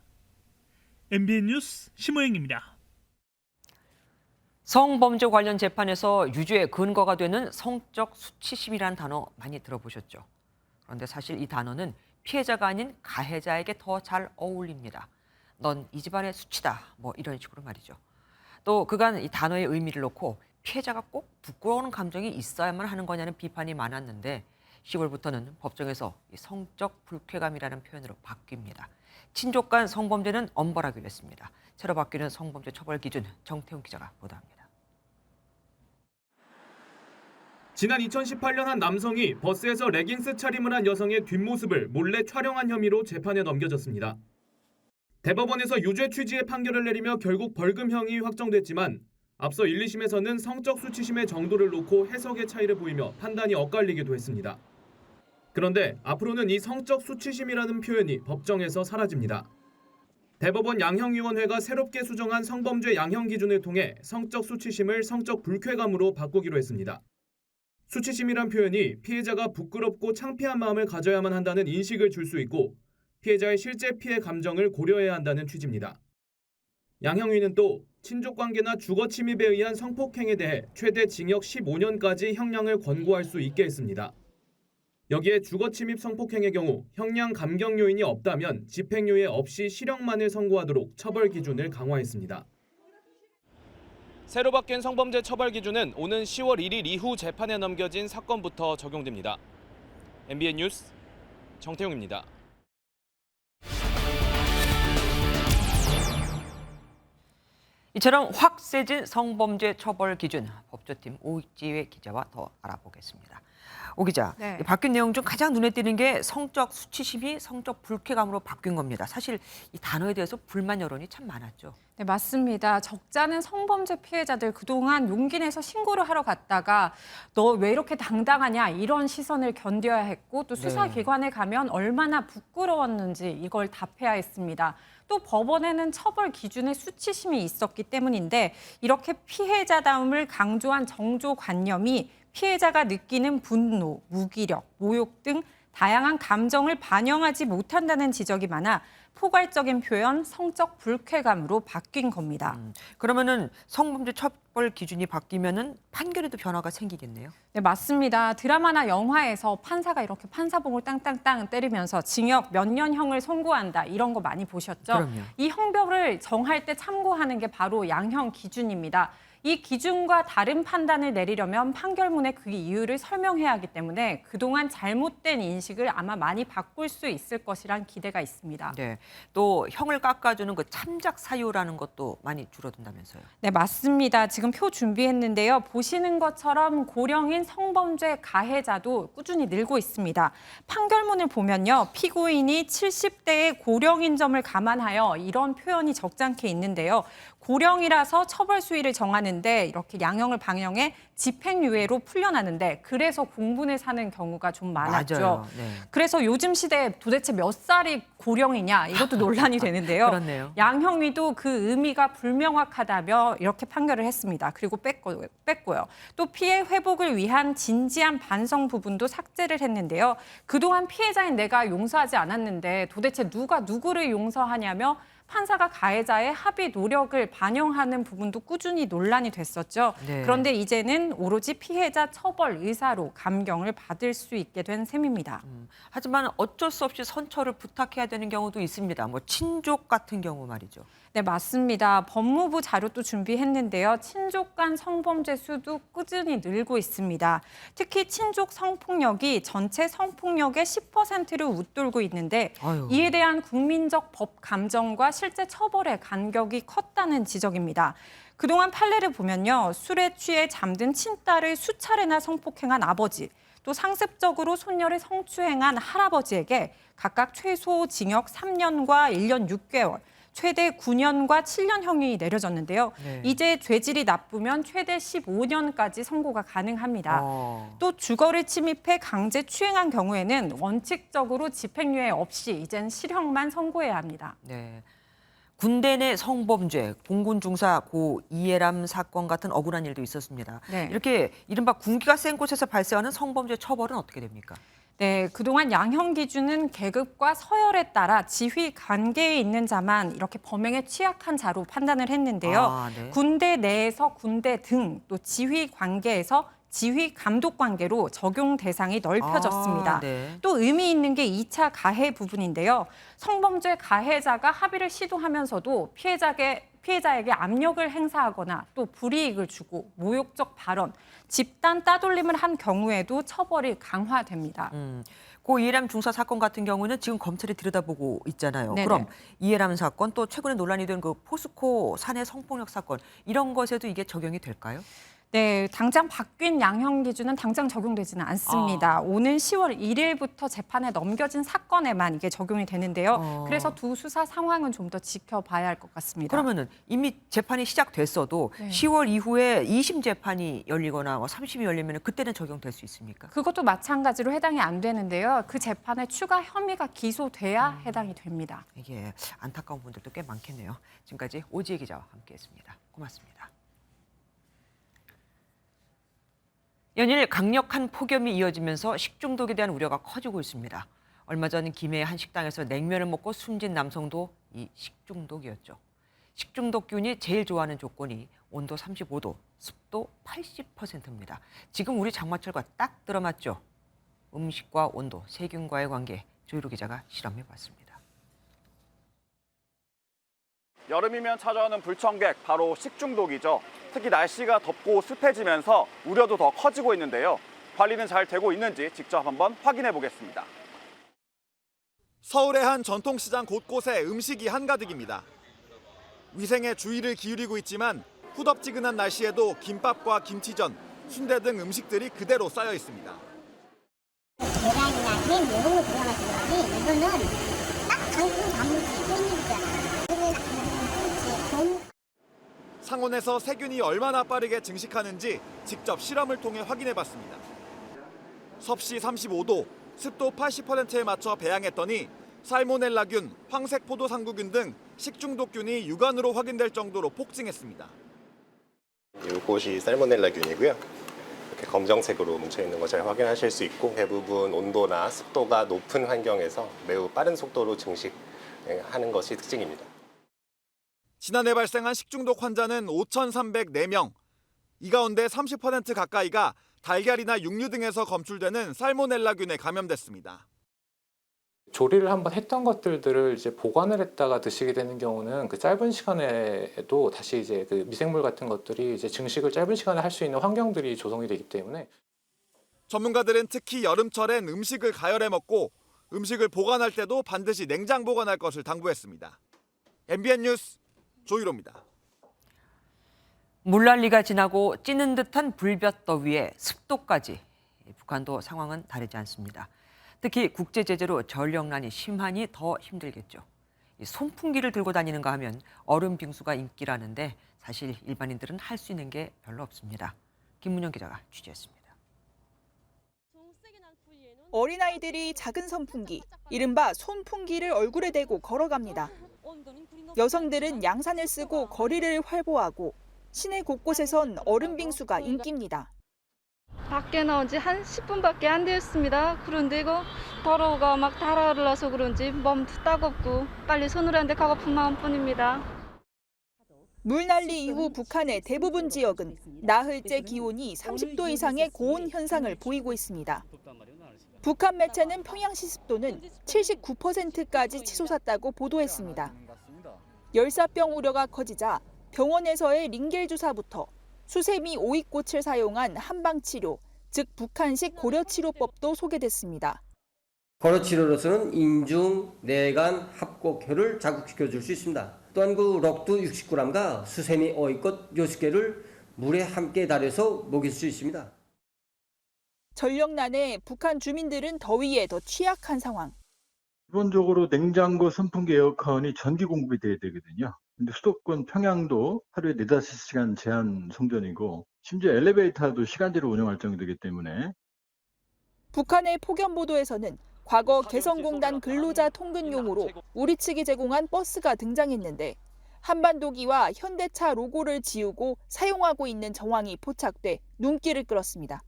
Speaker 24: MBN 뉴스 심호영입니다.
Speaker 1: 성범죄 관련 재판에서 유죄의 근거가 되는 성적 수치심이라는 단어 많이 들어보셨죠? 그런데 사실 이 단어는 피해자가 아닌 가해자에게 더 잘 어울립니다. 넌 이 집안의 수치다, 이런 식으로 말이죠. 또 그간 이 단어의 의미를 놓고 피해자가 꼭 부끄러운 감정이 있어야만 하는 거냐는 비판이 많았는데 10월부터는 법정에서 이 성적 불쾌감이라는 표현으로 바뀝니다. 친족 간 성범죄는 엄벌하기로 했습니다. 새로 바뀌는 성범죄 처벌 기준 정태훈 기자가 보도합니다.
Speaker 5: 지난 2018년 한 남성이 버스에서 레깅스 차림을 한 여성의 뒷모습을 몰래 촬영한 혐의로 재판에 넘겨졌습니다. 대법원에서 유죄 취지의 판결을 내리며 결국 벌금형이 확정됐지만 앞서 1, 2심에서는 성적 수치심의 정도를 놓고 해석의 차이를 보이며 판단이 엇갈리기도 했습니다. 그런데 앞으로는 이 성적 수치심이라는 표현이 법정에서 사라집니다. 대법원 양형위원회가 새롭게 수정한 성범죄 양형 기준을 통해 성적 수치심을 성적 불쾌감으로 바꾸기로 했습니다. 수치심이란 표현이 피해자가 부끄럽고 창피한 마음을 가져야만 한다는 인식을 줄 수 있고 피해자의 실제 피해 감정을 고려해야 한다는 취지입니다. 양형위는 또 친족관계나 주거침입에 의한 성폭행에 대해 최대 징역 15년까지 형량을 권고할 수 있게 했습니다. 여기에 주거침입 성폭행의 경우 형량 감경 요인이 없다면 집행유예 없이 실형만을 선고하도록 처벌 기준을 강화했습니다. 새로 바뀐 성범죄 처벌 기준은 오는 10월 1일 이후 재판에 넘겨진 사건부터 적용됩니다. MBN 뉴스 정태용입니다.
Speaker 1: 이처럼 확 세진 성범죄 처벌 기준, 법조팀 오지회 기자와 더 알아보겠습니다. 오 기자,
Speaker 7: 네.
Speaker 1: 바뀐 내용 중 가장 눈에 띄는 게 성적 수치심이 성적 불쾌감으로 바뀐 겁니다. 사실 이 단어에 대해서 불만 여론이 참 많았죠.
Speaker 7: 네, 맞습니다. 적잖은 성범죄 피해자들 그동안 용기 내서 신고를 하러 갔다가 너 왜 이렇게 당당하냐 이런 시선을 견뎌야 했고 또 수사기관에 가면 얼마나 부끄러웠는지 이걸 답해야 했습니다. 또 법원에는 처벌 기준에 수치심이 있었기 때문인데 이렇게 피해자다움을 강조한 정조관념이 피해자가 느끼는 분노, 무기력, 모욕 등 다양한 감정을 반영하지 못한다는 지적이 많아 포괄적인 표현, 성적 불쾌감으로 바뀐 겁니다.
Speaker 1: 그러면은 성범죄 처벌 기준이 바뀌면은 판결에도 변화가 생기겠네요.
Speaker 7: 네, 맞습니다. 드라마나 영화에서 판사가 이렇게 판사봉을 땅땅땅 때리면서 징역 몇 년형을 선고한다 이런 거 많이 보셨죠?
Speaker 1: 그럼요.
Speaker 7: 이 형벌을 정할 때 참고하는 게 바로 양형 기준입니다. 이 기준과 다른 판단을 내리려면 판결문에 그 이유를 설명해야 하기 때문에 그동안 잘못된 인식을 아마 많이 바꿀 수 있을 것이란 기대가 있습니다.
Speaker 1: 네, 또 형을 깎아주는 그 참작 사유라는 것도 많이 줄어든다면서요.
Speaker 7: 네, 맞습니다. 지금 표 준비했는데요. 보시는 것처럼 고령인 성범죄 가해자도 꾸준히 늘고 있습니다. 판결문을 보면요. 피고인이 70대의 고령인 점을 감안하여 이런 표현이 적잖게 있는데요. 고령이라서 처벌 수위를 정하는데 이렇게 양형을 방영해 집행유예로 풀려나는데 그래서 공분을 사는 경우가 좀 많았죠.
Speaker 1: 맞아요. 네.
Speaker 7: 그래서 요즘 시대에 도대체 몇 살이 고령이냐 이것도 논란이 되는데요.
Speaker 1: 그렇네요.
Speaker 7: 양형위도 그 의미가 불명확하다며 이렇게 판결을 했습니다. 그리고 뺐고요. 또 피해 회복을 위한 진지한 반성 부분도 삭제를 했는데요. 그동안 피해자인 내가 용서하지 않았는데 도대체 누가 누구를 용서하냐며 판사가 가해자의 합의 노력을 반영하는 부분도 꾸준히 논란이 됐었죠.
Speaker 1: 네.
Speaker 7: 그런데 이제는 오로지 피해자 처벌 의사로 감경을 받을 수 있게 된 셈입니다.
Speaker 1: 하지만 어쩔 수 없이 선처를 부탁해야 되는 경우도 있습니다. 뭐 친족 같은 경우 말이죠.
Speaker 7: 네, 맞습니다. 법무부 자료도 준비했는데요. 친족 간 성범죄 수도 꾸준히 늘고 있습니다. 특히 친족 성폭력이 전체 성폭력의 10%를 웃돌고 있는데
Speaker 1: 아유.
Speaker 7: 이에 대한 국민적 법 감정과 실제 처벌의 간격이 컸다는 지적입니다. 그동안 판례를 보면요. 술에 취해 잠든 친딸을 수차례나 성폭행한 아버지, 또 상습적으로 손녀를 성추행한 할아버지에게 각각 최소 징역 3년과 1년 6개월, 최대 9년과 7년형이 내려졌는데요.
Speaker 1: 네.
Speaker 7: 이제 죄질이 나쁘면 최대 15년까지 선고가 가능합니다. 또 주거를 침입해 강제 추행한 경우에는 원칙적으로 집행유예 없이 이젠 실형만 선고해야 합니다.
Speaker 1: 네. 군대 내 성범죄, 공군 중사 고 이해람 사건 같은 억울한 일도 있었습니다.
Speaker 7: 네.
Speaker 1: 이렇게 이른바 군기가 센 곳에서 발생하는 성범죄 처벌은 어떻게 됩니까?
Speaker 7: 네, 그동안 양형 기준은 계급과 서열에 따라 지휘 관계에 있는 자만 이렇게 범행에 취약한 자로 판단을 했는데요.
Speaker 1: 네.
Speaker 7: 군대 내에서 군대 등 또 지휘 관계에서 지휘 감독 관계로 적용 대상이 넓혀졌습니다.
Speaker 1: 네.
Speaker 7: 또 의미 있는 게 2차 가해 부분인데요. 성범죄 가해자가 합의를 시도하면서도 피해자에게 압력을 행사하거나 또 불이익을 주고 모욕적 발언, 집단 따돌림을 한 경우에도 처벌이 강화됩니다.
Speaker 1: 고 이해람 중사 사건 같은 경우는 지금 검찰이 들여다보고 있잖아요.
Speaker 7: 네네.
Speaker 1: 그럼 이해람 사건 또 최근에 논란이 된 그 포스코 사내 성폭력 사건 이런 것에도 이게 적용이 될까요?
Speaker 7: 네, 당장 바뀐 양형 기준은 당장 적용되지는 않습니다. 오는 10월 1일부터 재판에 넘겨진 사건에만 이게 적용이 되는데요. 그래서 두 수사 상황은 좀 더 지켜봐야 할 것 같습니다.
Speaker 1: 그러면은 이미 재판이 시작됐어도 10월 이후에 2심 재판이 열리거나 3심이 열리면 그때는 적용될 수 있습니까?
Speaker 7: 그것도 마찬가지로 해당이 안 되는데요. 그 재판에 추가 혐의가 기소돼야 해당이 됩니다.
Speaker 1: 이게 안타까운 분들도 꽤 많겠네요. 지금까지 오지혜 기자와 함께했습니다. 고맙습니다. 연일 강력한 폭염이 이어지면서 식중독에 대한 우려가 커지고 있습니다. 얼마 전 김해의 한 식당에서 냉면을 먹고 숨진 남성도 이 식중독이었죠. 식중독균이 제일 좋아하는 조건이 온도 35도, 습도 80%입니다. 지금 우리 장마철과 딱 들어맞죠. 음식과 온도, 세균과의 관계, 조유로 기자가 실험해봤습니다.
Speaker 8: 여름이면 찾아오는 불청객, 바로 식중독이죠. 특히 날씨가 덥고 습해지면서 우려도 더 커지고 있는데요. 관리는 잘 되고 있는지 직접 한번 확인해 보겠습니다. 서울의 한 전통시장 곳곳에 음식이 한가득입니다. 위생에 주의를 기울이고 있지만 후덥지근한 날씨에도 김밥과 김치전, 순대 등 음식들이 그대로 쌓여 있습니다.
Speaker 9: 계란이나 햄 이런 거 들어가서 그러지 이거는 딱 한국 단무지 깻잎이잖아.
Speaker 8: 상온에서 세균이 얼마나 빠르게 증식하는지 직접 실험을 통해 확인해봤습니다. 섭씨 35도, 습도 80%에 맞춰 배양했더니 살모넬라균, 황색포도상구균 등 식중독균이 육안으로 확인될 정도로 폭증했습니다.
Speaker 11: 이것이 살모넬라균이고요. 이렇게 검정색으로 뭉쳐있는 거 잘 확인하실 수 있고 대부분 온도나 습도가 높은 환경에서 매우 빠른 속도로 증식하는 것이 특징입니다.
Speaker 8: 지난해 발생한 식중독 환자는 5,304명. 이 가운데 30% 가까이가 달걀이나 육류 등에서 검출되는 살모넬라균에 감염됐습니다.
Speaker 12: 조리를 한번 했던 것들을 이제 보관을 했다가 드시게 되는 경우는 그 짧은 시간에도 다시 이제 그 미생물 같은 것들이 이제 증식을 짧은 시간에 할 수 있는 환경들이 조성이 되기 때문에
Speaker 8: 전문가들은 특히 여름철엔 음식을 가열해 먹고 음식을 보관할 때도 반드시 냉장 보관할 것을 당부했습니다. MBN 뉴스 조유로입니다.
Speaker 1: 물난리가 지나고 찌는 듯한 불볕더위에 습도까지 북한도 상황은 다르지 않습니다. 특히 국제 제재로 전력난이 심하니 더 힘들겠죠. 손풍기를 들고 다니는가 하면 얼음 빙수가 인기라는데 사실 일반인들은 할 수 있는 게 별로 없습니다. 김문영 기자가 취재했습니다.
Speaker 25: 어린아이들이 작은 선풍기, 이른바 손풍기를 얼굴에 대고 걸어갑니다. 여성들은 양산을 쓰고 거리를 활보하고 시내 곳곳에선 얼음 빙수가 인기입니다.
Speaker 26: 밖에 나온 지 한 10분밖에 안 되었습니다. 그런데 이거 더러워가 막 달아올라서 그런지 몸도 따갑고 빨리 손으로 한 데 가고픈 마음뿐입니다.
Speaker 25: 물난리 이후 북한의 대부분 지역은 나흘째 기온이 30도 이상의 고온 현상을 보이고 있습니다. 북한 매체는 평양시 습도는 79%까지 치솟았다고 보도했습니다. 열사병 우려가 커지자 병원에서의 링겔 주사부터 수세미 오이꽃을 사용한 한방치료, 즉 북한식 고려치료법도 소개됐습니다.
Speaker 27: 고려치료로서는 인중, 내간, 합곡혈을 자극시켜줄 수 있습니다. 또한 그 록두 60g과 수세미 오이꽃 60개를 물에 함께 달여서 먹일 수 있습니다.
Speaker 25: 전력난에 북한 주민들은 더위에 더 취약한 상황.
Speaker 19: 기본적으로 냉장고, 선풍기, 에어컨이 전기 공급이 돼야 되거든요. 근데 수도권 평양도 하루에 4-5시간 제한 송전이고 심지어 엘리베이터도 시간제로 운영할 정도이기 때문에
Speaker 25: 북한의 폭염 보도에서는 과거 개성공단 근로자 통근용으로 우리 측이 제공한 버스가 등장했는데 한반도기와 현대차 로고를 지우고 사용하고 있는 정황이 포착돼 눈길을 끌었습니다.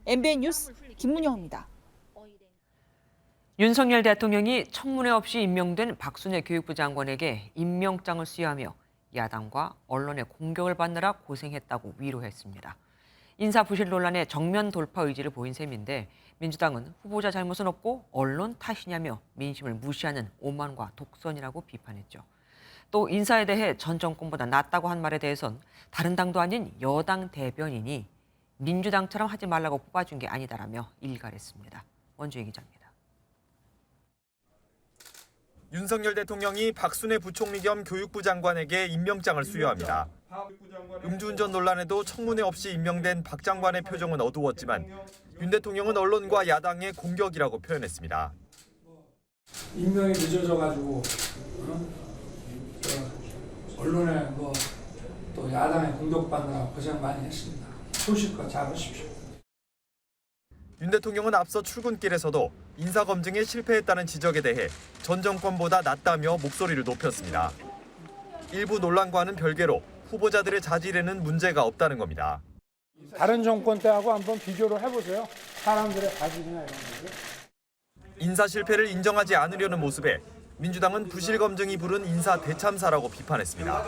Speaker 25: MBN 뉴스 김문영입니다.
Speaker 1: 윤석열 대통령이 청문회 없이 임명된 박순애 교육부 장관에게 임명장을 수여하며 야당과 언론의 공격을 받느라 고생했다고 위로했습니다. 인사부실 논란에 정면 돌파 의지를 보인 셈인데 민주당은 후보자 잘못은 없고 언론 탓이냐며 민심을 무시하는 오만과 독선이라고 비판했죠. 또 인사에 대해 전 정권보다 낫다고 한 말에 대해선 다른 당도 아닌 여당 대변인이 민주당처럼 하지 말라고 뽑아준 게 아니다라며 일갈했습니다. 원주희 기자입니다.
Speaker 8: 윤석열 대통령이 박순애 부총리 겸 교육부 장관에게 임명장을 수여합니다. 음주운전 논란에도 청문회 없이 임명된 박 장관의 표정은 어두웠지만 윤 대통령은 언론과 야당의 공격이라고 표현했습니다.
Speaker 10: 임명이 늦어져가지고 언론에 또 야당의 공격받느라 고생 많이 했습니다. 소식과 잘 하십시오.
Speaker 8: 윤 대통령은 앞서 출근길에서도 인사검증에 실패했다는 지적에 대해 전 정권보다 낫다며 목소리를 높였습니다. 일부 논란과는 별개로 후보자들의 자질에는 문제가 없다는 겁니다.
Speaker 10: 다른 정권 때하고 한번 비교를 해보세요. 사람들의 가질이나 이런 거.
Speaker 8: 인사 실패를 인정하지 않으려는 모습에 민주당은 부실검증이 부른 인사 대참사라고 비판했습니다.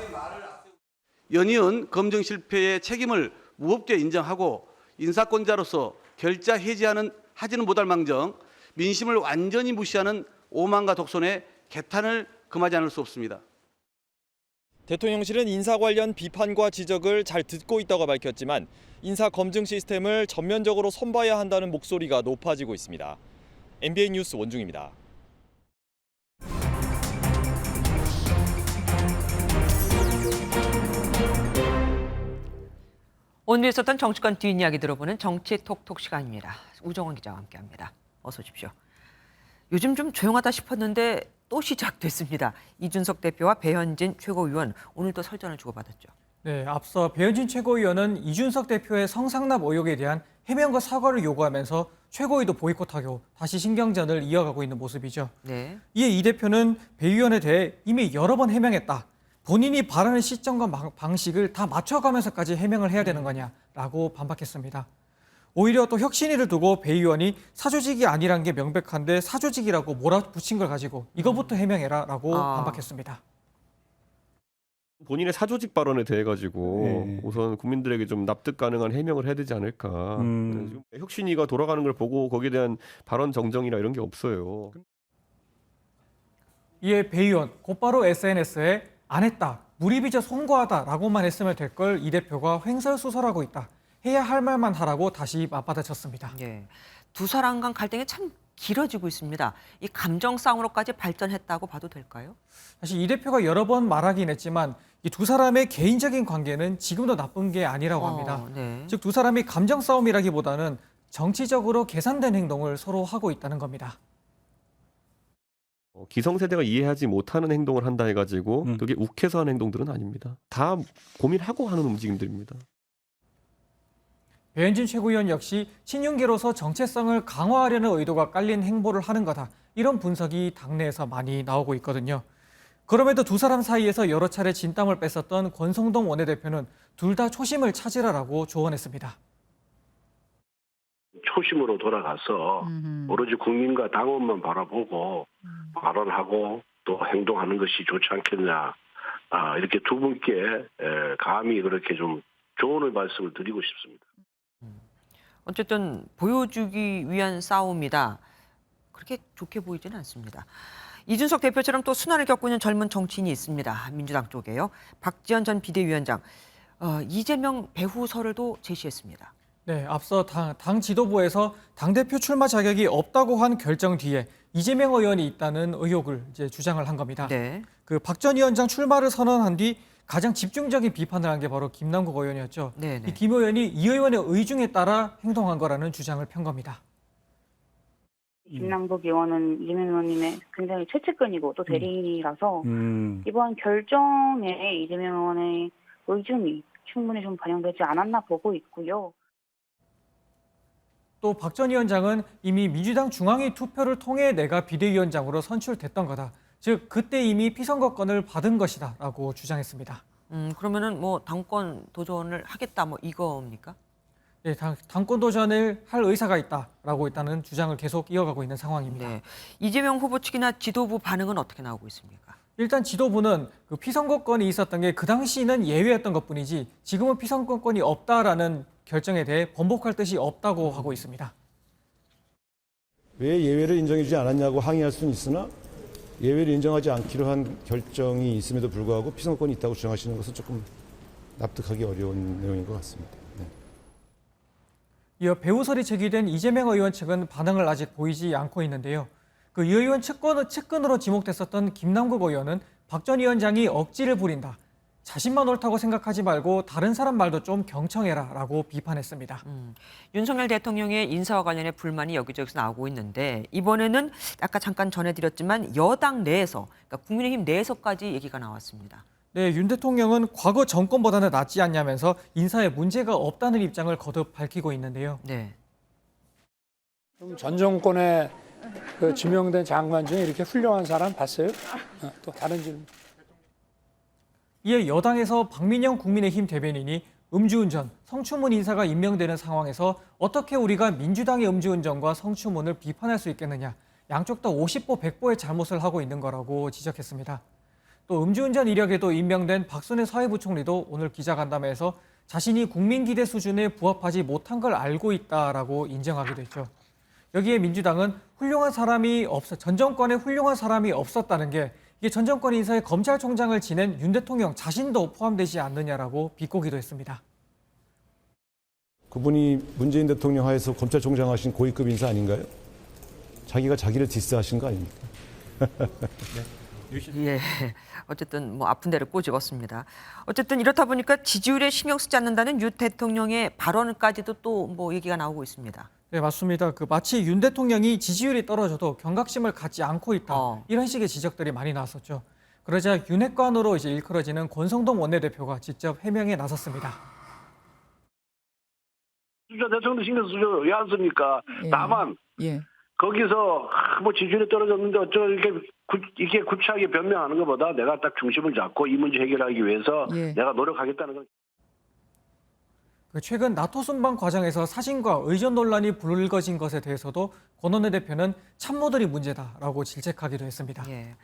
Speaker 13: 연이은 검증 실패의 책임을 무겁게 인정하고 인사권자로서 결자 해지하지는 못할 망정 민심을 완전히 무시하는 오만과 독선의 개탄을 금하지 않을 수 없습니다.
Speaker 14: 대통령실은 인사 관련 비판과 지적을 잘 듣고 있다고 밝혔지만 인사 검증 시스템을 전면적으로 손봐야 한다는 목소리가 높아지고 있습니다. MBN 뉴스 원중입니다.
Speaker 1: 오늘 있었던 정치권 뒷이야기 들어보는 정치 톡톡 시간입니다. 우정원 기자와 함께합니다. 어서 오십시오. 요즘 좀 조용하다 싶었는데 또 시작됐습니다. 이준석 대표와 배현진 최고위원 오늘 또 설전을 주고받았죠.
Speaker 15: 네, 앞서 배현진 최고위원은 이준석 대표의 성상납 의혹에 대한 해명과 사과를 요구하면서 최고위도 보이콧하고 다시 신경전을 이어가고 있는 모습이죠.
Speaker 1: 네.
Speaker 15: 이에 이 대표는 배 의원에 대해 이미 여러 번 해명했다. 본인이 바라는 시점과 방식을 다 맞춰가면서까지 해명을 해야 되는 거냐라고 반박했습니다. 오히려 또 혁신위를 두고 배 의원이 사조직이 아니란 게 명백한데 사조직이라고 몰아붙인 걸 가지고 이거부터 해명해라라고 반박했습니다.
Speaker 16: 본인의 사조직 발언에 대해 가지고 우선 국민들에게 좀 납득 가능한 해명을 해야 되지 않을까. 지금 혁신위가 돌아가는 걸 보고 거기에 대한 발언 정정이나 이런 게 없어요.
Speaker 15: 이에 배 의원 곧바로 SNS에 안 했다, 무리빚에 송구하다라고만 했으면 될 걸 이 대표가 횡설수설하고 있다. 해야 할 말만 하라고 다시 맞받아쳤습니다.
Speaker 1: 예, 두 사람 간 갈등이 참 길어지고 있습니다. 이 감정 싸움으로까지 발전했다고 봐도 될까요?
Speaker 15: 사실 이 대표가 여러 번 말하긴 했지만 이 두 사람의 개인적인 관계는 지금도 나쁜 게 아니라고 합니다.
Speaker 1: 네.
Speaker 15: 즉 두 사람이 감정 싸움이라기보다는 정치적으로 계산된 행동을 서로 하고 있다는 겁니다.
Speaker 16: 기성세대가 이해하지 못하는 행동을 한다 해가지고 그게 욱해서 하는 행동들은 아닙니다. 다 고민하고 하는 움직임들입니다.
Speaker 15: 배현진 최고위원 역시 친윤계로서 정체성을 강화하려는 의도가 깔린 행보를 하는 거다. 이런 분석이 당내에서 많이 나오고 있거든요. 그럼에도 두 사람 사이에서 여러 차례 진땀을 뺐었던 권성동 원내대표는 둘 다 초심을 찾으라라고 조언했습니다.
Speaker 17: 초심으로 돌아가서 오로지 국민과 당원만 바라보고 발언하고 또 행동하는 것이 좋지 않겠냐. 이렇게 두 분께 감히 그렇게 좀 조언의 말씀을 드리고 싶습니다.
Speaker 1: 어쨌든 보여주기 위한 싸움이다. 그렇게 좋게 보이지는 않습니다. 이준석 대표처럼 또 순환을 겪고 있는 젊은 정치인이 있습니다. 민주당 쪽에요. 박지원 전 비대위원장, 이재명 배후설을 또 제시했습니다.
Speaker 15: 네, 앞서 당 지도부에서 당대표 출마 자격이 없다고 한 결정 뒤에 이재명 의원이 있다는 의혹을 이제 주장을 한 겁니다.
Speaker 1: 네.
Speaker 15: 그 박 전 위원장 출마를 선언한 뒤 가장 집중적인 비판을 한 게 바로 김남국 의원이었죠. 이 김 의원이 이 의원의 의중에 따라 행동한 거라는 주장을 편 겁니다.
Speaker 18: 김남국 의원은 이재명 의원님의 굉장히 최측근이고 또 대리인이라서 이번 결정에 이재명 의원의 의중이 충분히 좀 반영되지 않았나 보고 있고요.
Speaker 15: 또 박 전 위원장은 이미 민주당 중앙위 투표를 통해 내가 비대위원장으로 선출됐던 거다. 즉 그때 이미 피선거권을 받은 것이다라고 주장했습니다.
Speaker 1: 그러면은 뭐 당권 도전을 하겠다 뭐 이거입니까?
Speaker 15: 네, 당권 도전을 할 의사가 있다라고 일단은 주장을 계속 이어가고 있는 상황입니다.
Speaker 1: 네. 이재명 후보 측이나 지도부 반응은 어떻게 나오고 있습니까?
Speaker 15: 일단 지도부는 그 피선거권이 있었던 게 그 당시는 예외였던 것뿐이지 지금은 피선거권이 없다라는 결정에 대해 번복할 뜻이 없다고 하고 있습니다.
Speaker 28: 왜 예외를 인정해주지 않았냐고 항의할 수는 있으나 예외를 인정하지 않기로 한 결정이 있음에도 불구하고 피선거권이 있다고 주장하시는 것은 조금 납득하기 어려운 내용인 것 같습니다. 네.
Speaker 15: 이어 배후설이 제기된 이재명 의원 측은 반응을 아직 보이지 않고 있는데요. 그 이 의원 측근으로 지목됐었던 김남국 의원은 박 전 위원장이 억지를 부린다. 자신만 옳다고 생각하지 말고 다른 사람 말도 좀 경청해라라고 비판했습니다.
Speaker 1: 윤석열 대통령의 인사와 관련해 불만이 여기저기서 나오고 있는데 이번에는 아까 잠깐 전해드렸지만 여당 내에서, 그러니까 국민의힘 내에서까지 얘기가 나왔습니다.
Speaker 15: 네, 윤 대통령은 과거 정권보다는 낫지 않냐면서 인사에 문제가 없다는 입장을 거듭 밝히고 있는데요.
Speaker 1: 네.
Speaker 10: 전 정권에 지명된 장관 중에 이렇게 훌륭한 사람 봤어요? 또 다른 질문.
Speaker 15: 이에 여당에서 박민영 국민의힘 대변인이 음주운전, 성추문 인사가 임명되는 상황에서 어떻게 우리가 민주당의 음주운전과 성추문을 비판할 수 있겠느냐, 양쪽 다 50보 100보의 잘못을 하고 있는 거라고 지적했습니다. 또 음주운전 이력에도 임명된 박순애 사회부총리도 오늘 기자간담회에서 자신이 국민 기대 수준에 부합하지 못한 걸 알고 있다라고 인정하기도 했죠. 여기에 민주당은 전 정권에 훌륭한 사람이 없었다는 게 이게 전 정권 인사에 검찰총장을 지낸 윤 대통령 자신도 포함되지 않느냐라고 비꼬기도 했습니다.
Speaker 28: 그분이 문재인 대통령 하에서 검찰총장 하신 고위급 인사 아닌가요? 자기가 자기를 디스하신 거 아닙니까?
Speaker 1: 예, 어쨌든 뭐 아픈 데를 꼬집었습니다. 어쨌든 이렇다 보니까 지지율에 신경 쓰지 않는다는 윤 대통령의 발언까지도 또 뭐 얘기가 나오고 있습니다.
Speaker 15: 네, 맞습니다. 마치 윤 대통령이 지지율이 떨어져도 경각심을 갖지 않고 있다. 이런 식의 지적들이 많이 나왔었죠. 그러자 윤핵관으로 이제 일컬어지는 권성동 원내대표가 직접 해명에 나섰습니다.
Speaker 17: 대통령 신경 쓰지 않습니까? 다만 거기서 뭐 지지율이 떨어졌는데 어쩌고 이렇게 구차하게 변명하는 것보다 내가 딱 중심을 잡고 이 문제 해결하기 위해서 내가 노력하겠다는 걸.
Speaker 15: 최근 나토 순방 과정에서 사진과 의전 논란이 불거진 것에 대해서도 권 원내대표는 참모들이 문제다라고 질책하기도 했습니다.
Speaker 1: 예,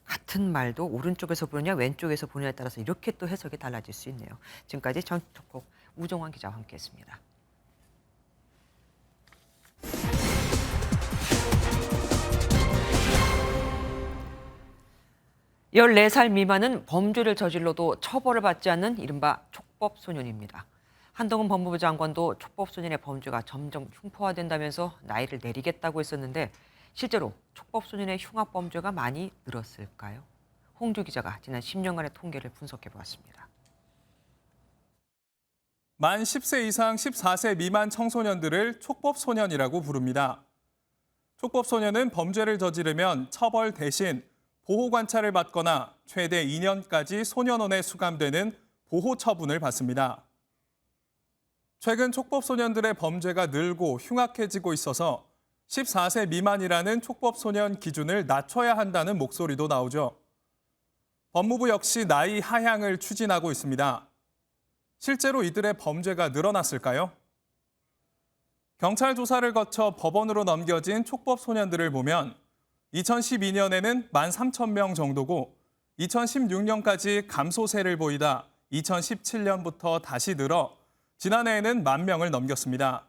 Speaker 1: 같은 말도 오른쪽에서 보느냐 왼쪽에서 보느냐에 따라서 이렇게 또 해석이 달라질 수 있네요. 지금까지 정치톡 우종환 기자와 함께했습니다. 14살 미만은 범죄를 저질러도 처벌을 받지 않는 이른바 촉법소년입니다. 한동훈 법무부 장관도 촉법소년의 범죄가 점점 흉포화된다면서 나이를 내리겠다고 했었는데 실제로 촉법소년의 흉악범죄가 많이 늘었을까요? 홍주 기자가 지난 10년간의 통계를 분석해보았습니다.
Speaker 2: 만 10세 이상 14세 미만 청소년들을 촉법소년이라고 부릅니다. 촉법소년은 범죄를 저지르면 처벌 대신 보호관찰을 받거나 최대 2년까지 소년원에 수감되는 보호처분을 받습니다. 최근 촉법소년들의 범죄가 늘고 흉악해지고 있어서 14세 미만이라는 촉법소년 기준을 낮춰야 한다는 목소리도 나오죠. 법무부 역시 나이 하향을 추진하고 있습니다. 실제로 이들의 범죄가 늘어났을까요? 경찰 조사를 거쳐 법원으로 넘겨진 촉법소년들을 보면 2012년에는 13,000명 정도고 2016년까지 감소세를 보이다 2017년부터 다시 늘어 지난해에는 10,000명을 넘겼습니다.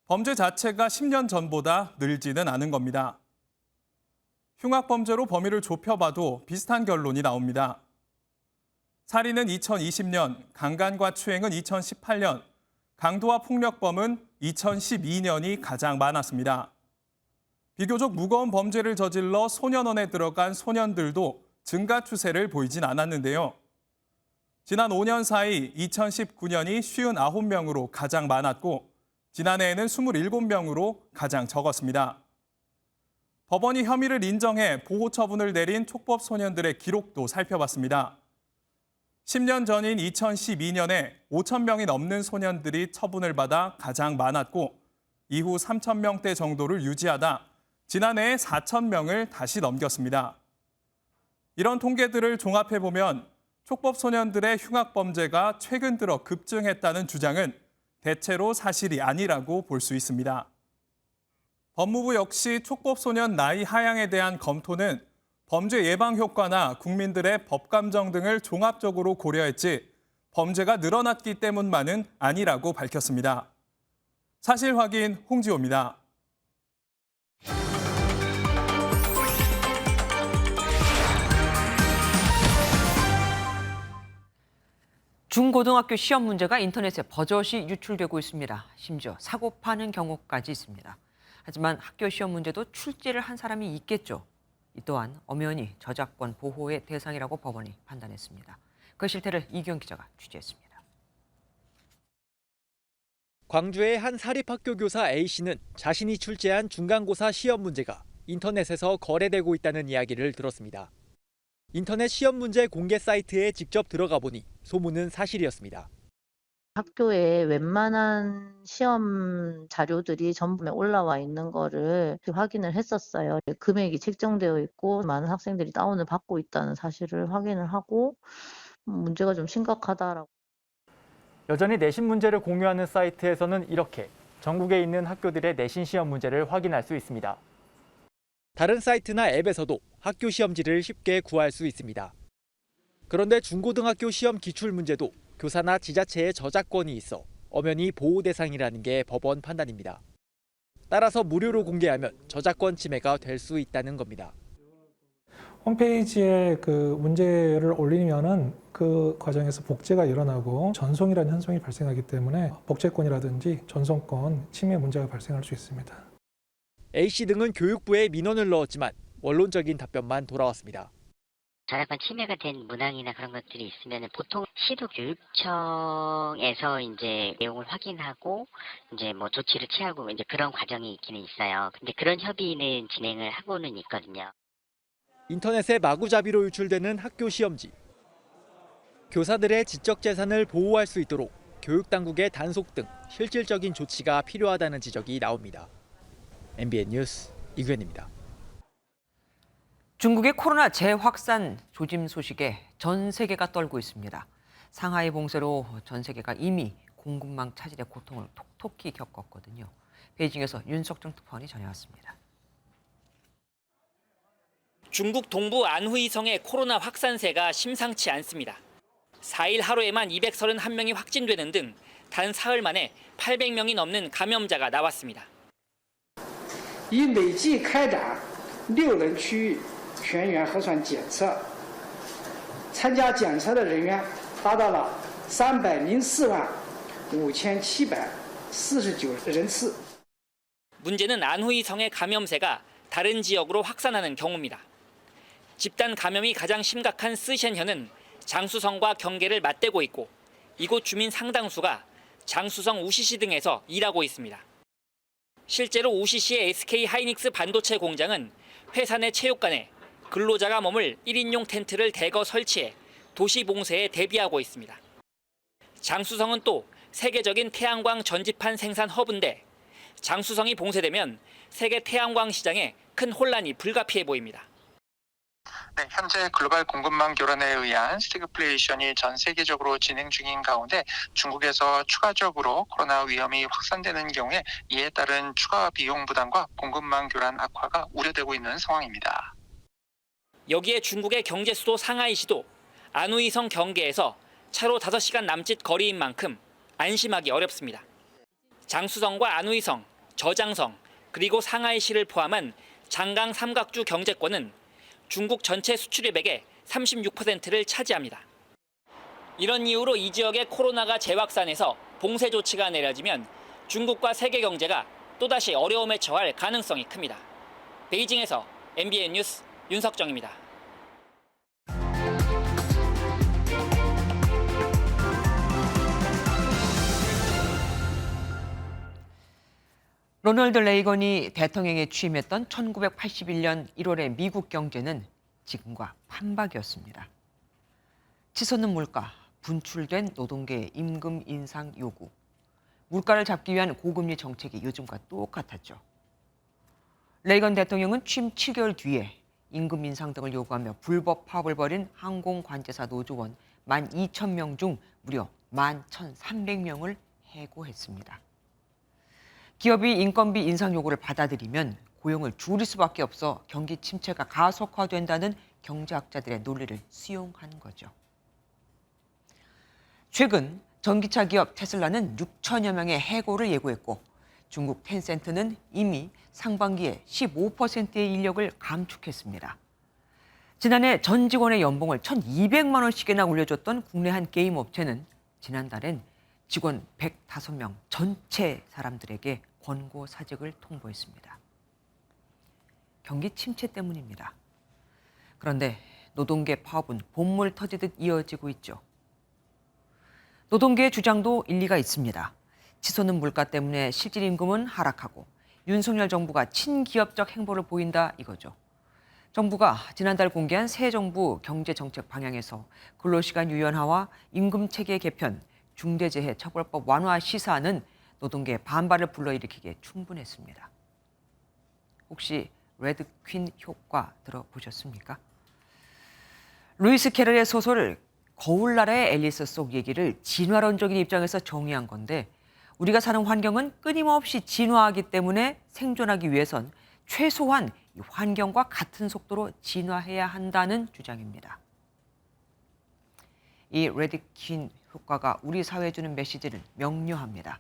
Speaker 2: 범죄 자체가 10년 전보다 늘지는 않은 겁니다. 흉악범죄로 범위를 좁혀봐도 비슷한 결론이 나옵니다. 살인은 2020년, 강간과 추행은 2018년, 강도와 폭력범은 2012년이 가장 많았습니다. 비교적 무거운 범죄를 저질러 소년원에 들어간 소년들도 증가 추세를 보이진 않았는데요. 지난 5년 사이 2019년이 59명으로 가장 많았고 지난해에는 27명으로 가장 적었습니다. 법원이 혐의를 인정해 보호 처분을 내린 촉법소년들의 기록도 살펴봤습니다. 10년 전인 2012년에 5,000명이 넘는 소년들이 처분을 받아 가장 많았고 이후 3,000명대 정도를 유지하다 지난해에 4,000명을 다시 넘겼습니다. 이런 통계들을 종합해보면 촉법소년들의 흉악범죄가 최근 들어 급증했다는 주장은 대체로 사실이 아니라고 볼 수 있습니다. 법무부 역시 촉법소년 나이 하향에 대한 검토는 범죄 예방 효과나 국민들의 법감정 등을 종합적으로 고려했지 범죄가 늘어났기 때문만은 아니라고 밝혔습니다. 사실 확인 홍지호입니다.
Speaker 1: 중고등학교 시험 문제가 인터넷에 버젓이 유출되고 있습니다. 심지어 사고 파는 경우까지 있습니다. 하지만 학교 시험 문제도 출제를 한 사람이 있겠죠. 이 또한 엄연히 저작권 보호의 대상이라고 법원이 판단했습니다. 그 실태를 이규영 기자가 취재했습니다.
Speaker 3: 광주의 한 사립학교 교사 A씨는 자신이 출제한 중간고사 시험 문제가 인터넷에서 거래되고 있다는 이야기를 들었습니다. 인터넷 시험 문제 공개 사이트에 직접 들어가 보니 소문은 사실이었습니다.
Speaker 4: 학교에 웬만한 시험 자료들이 전부 올라와 있는 거를 확인을 했었어요. 금액이 책정되어 있고 많은 학생들이 다운을 받고 있다는 사실을 확인을 하고 문제가 좀 심각하다라고.
Speaker 6: 여전히 내신 문제를 공유하는 사이트에서는 이렇게 전국에 있는 학교들의 내신 시험 문제를 확인할 수 있습니다.
Speaker 3: 다른 사이트나 앱에서도 학교 시험지를 쉽게 구할 수 있습니다. 그런데 중고등학교 시험 기출 문제도 교사나 지자체의 저작권이 있어 엄연히 보호 대상이라는 게 법원 판단입니다. 따라서 무료로 공개하면 저작권 침해가 될 수 있다는 겁니다.
Speaker 20: 홈페이지에 그 문제를 올리면은 그 과정에서 복제가 일어나고 전송이라는 현상이 발생하기 때문에 복제권이라든지 전송권 침해 문제가 발생할 수 있습니다.
Speaker 3: A씨 등은 교육부에 민원을 넣었지만 원론적인 답변만 돌아왔습니다.
Speaker 21: 저작권 침해가 된 문항이나 그런 것들이 있으면 보통 시도교육청에서 이제 내용을 확인하고 이제 뭐 조치를 취하고 이제 그런 과정이 있기는 있어요. 근데 그런 협의는 진행을 하고는 있거든요.
Speaker 3: 인터넷에 마구잡이로 유출되는 학교 시험지. 교사들의 지적 재산을 보호할 수 있도록 교육당국의 단속 등 실질적인 조치가 필요하다는 지적이 나옵니다. MBN 뉴스 이규현입니다.
Speaker 1: 중국의 코로나 재확산 조짐 소식에 전 세계가 떨고 있습니다. 상하이 봉쇄로 전 세계가 이미 공급망 차질의 고통을 톡톡히 겪었거든요. 베이징에서 윤석정 특파원이 전해왔습니다.
Speaker 22: 중국 동부 안후이성의 코로나 확산세가 심상치 않습니다. 4일 하루에만 231명이 확진되는 등 단 사흘 만에 800명이 넘는 감염자가 나왔습니다.
Speaker 10: 已累计开展6人区域全员核酸检测，参加检测的人员达到了304万5749人次。
Speaker 22: 문제는 안후이성의 감염세가 다른 지역으로 확산하는 경우입니다. 집단 감염이 가장 심각한 스셴현은 장수성과 경계를 맞대고 있고 이곳 주민 상당수가 장수성 우시시 등에서 일하고 있습니다. 실제로 우시시의 SK 하이닉스 반도체 공장은 회사 내 체육관에 근로자가 머물 1인용 텐트를 대거 설치해 도시 봉쇄에 대비하고 있습니다. 장수성은 또 세계적인 태양광 전지판 생산 허브인데 장수성이 봉쇄되면 세계 태양광 시장에 큰 혼란이 불가피해 보입니다.
Speaker 23: 네, 현재 글로벌 공급망 교란에 의한 스태그플레이션이 전 세계적으로 진행 중인 가운데 중국에서 추가적으로 코로나 위험이 확산되는 경우에 이에 따른 추가 비용 부담과 공급망 교란 악화가 우려되고 있는 상황입니다.
Speaker 22: 여기에 중국의 경제 수도 상하이시도 안후이성 경계에서 차로 5시간 남짓 거리인 만큼 안심하기 어렵습니다. 장수성과 안후이성, 저장성, 그리고 상하이시를 포함한 장강 삼각주 경제권은 중국 전체 수출입액의 36%를 차지합니다. 이런 이유로 이 지역의 코로나가 재확산해서 봉쇄 조치가 내려지면 중국과 세계 경제가 또다시 어려움에 처할 가능성이 큽니다. 베이징에서 MBN 뉴스 윤석정입니다.
Speaker 1: 로널드 레이건이 대통령에 취임했던 1981년 1월의 미국 경제는 지금과 판박이었습니다. 치솟는 물가, 분출된 노동계의 임금 인상 요구, 물가를 잡기 위한 고금리 정책이 요즘과 똑같았죠. 레이건 대통령은 취임 7개월 뒤에 임금 인상 등을 요구하며 불법 파업을 벌인 항공관제사 노조원 12,000명 중 무려 11,300명을 해고했습니다. 기업이 인건비 인상 요구를 받아들이면 고용을 줄일 수밖에 없어 경기 침체가 가속화된다는 경제학자들의 논리를 수용한 거죠. 최근 전기차 기업 테슬라는 6천여 명의 해고를 예고했고 중국 텐센트는 이미 상반기에 15%의 인력을 감축했습니다. 지난해 전 직원의 연봉을 1,200만 원씩이나 올려줬던 국내 한 게임 업체는 지난달엔 직원 105명 전체 사람들에게 권고 사직을 통보했습니다. 경기 침체 때문입니다. 그런데 노동계 파업은 본물 터지듯 이어지고 있죠. 노동계의 주장도 일리가 있습니다. 치솟는 물가 때문에 실질 임금은 하락하고 윤석열 정부가 친기업적 행보를 보인다 이거죠. 정부가 지난달 공개한 새 정부 경제정책 방향에서 근로시간 유연화와 임금체계 개편, 중대재해처벌법 완화 시사는 노동계의 반발을 불러일으키기에 충분했습니다. 혹시 레드퀸 효과 들어보셨습니까? 루이스 캐럴의 소설 거울나라의 앨리스 속 얘기를 진화론적인 입장에서 정의한 건데 우리가 사는 환경은 끊임없이 진화하기 때문에 생존하기 위해선 최소한 이 환경과 같은 속도로 진화해야 한다는 주장입니다. 이 레드퀸 효과가 우리 사회에 주는 메시지는 명료합니다.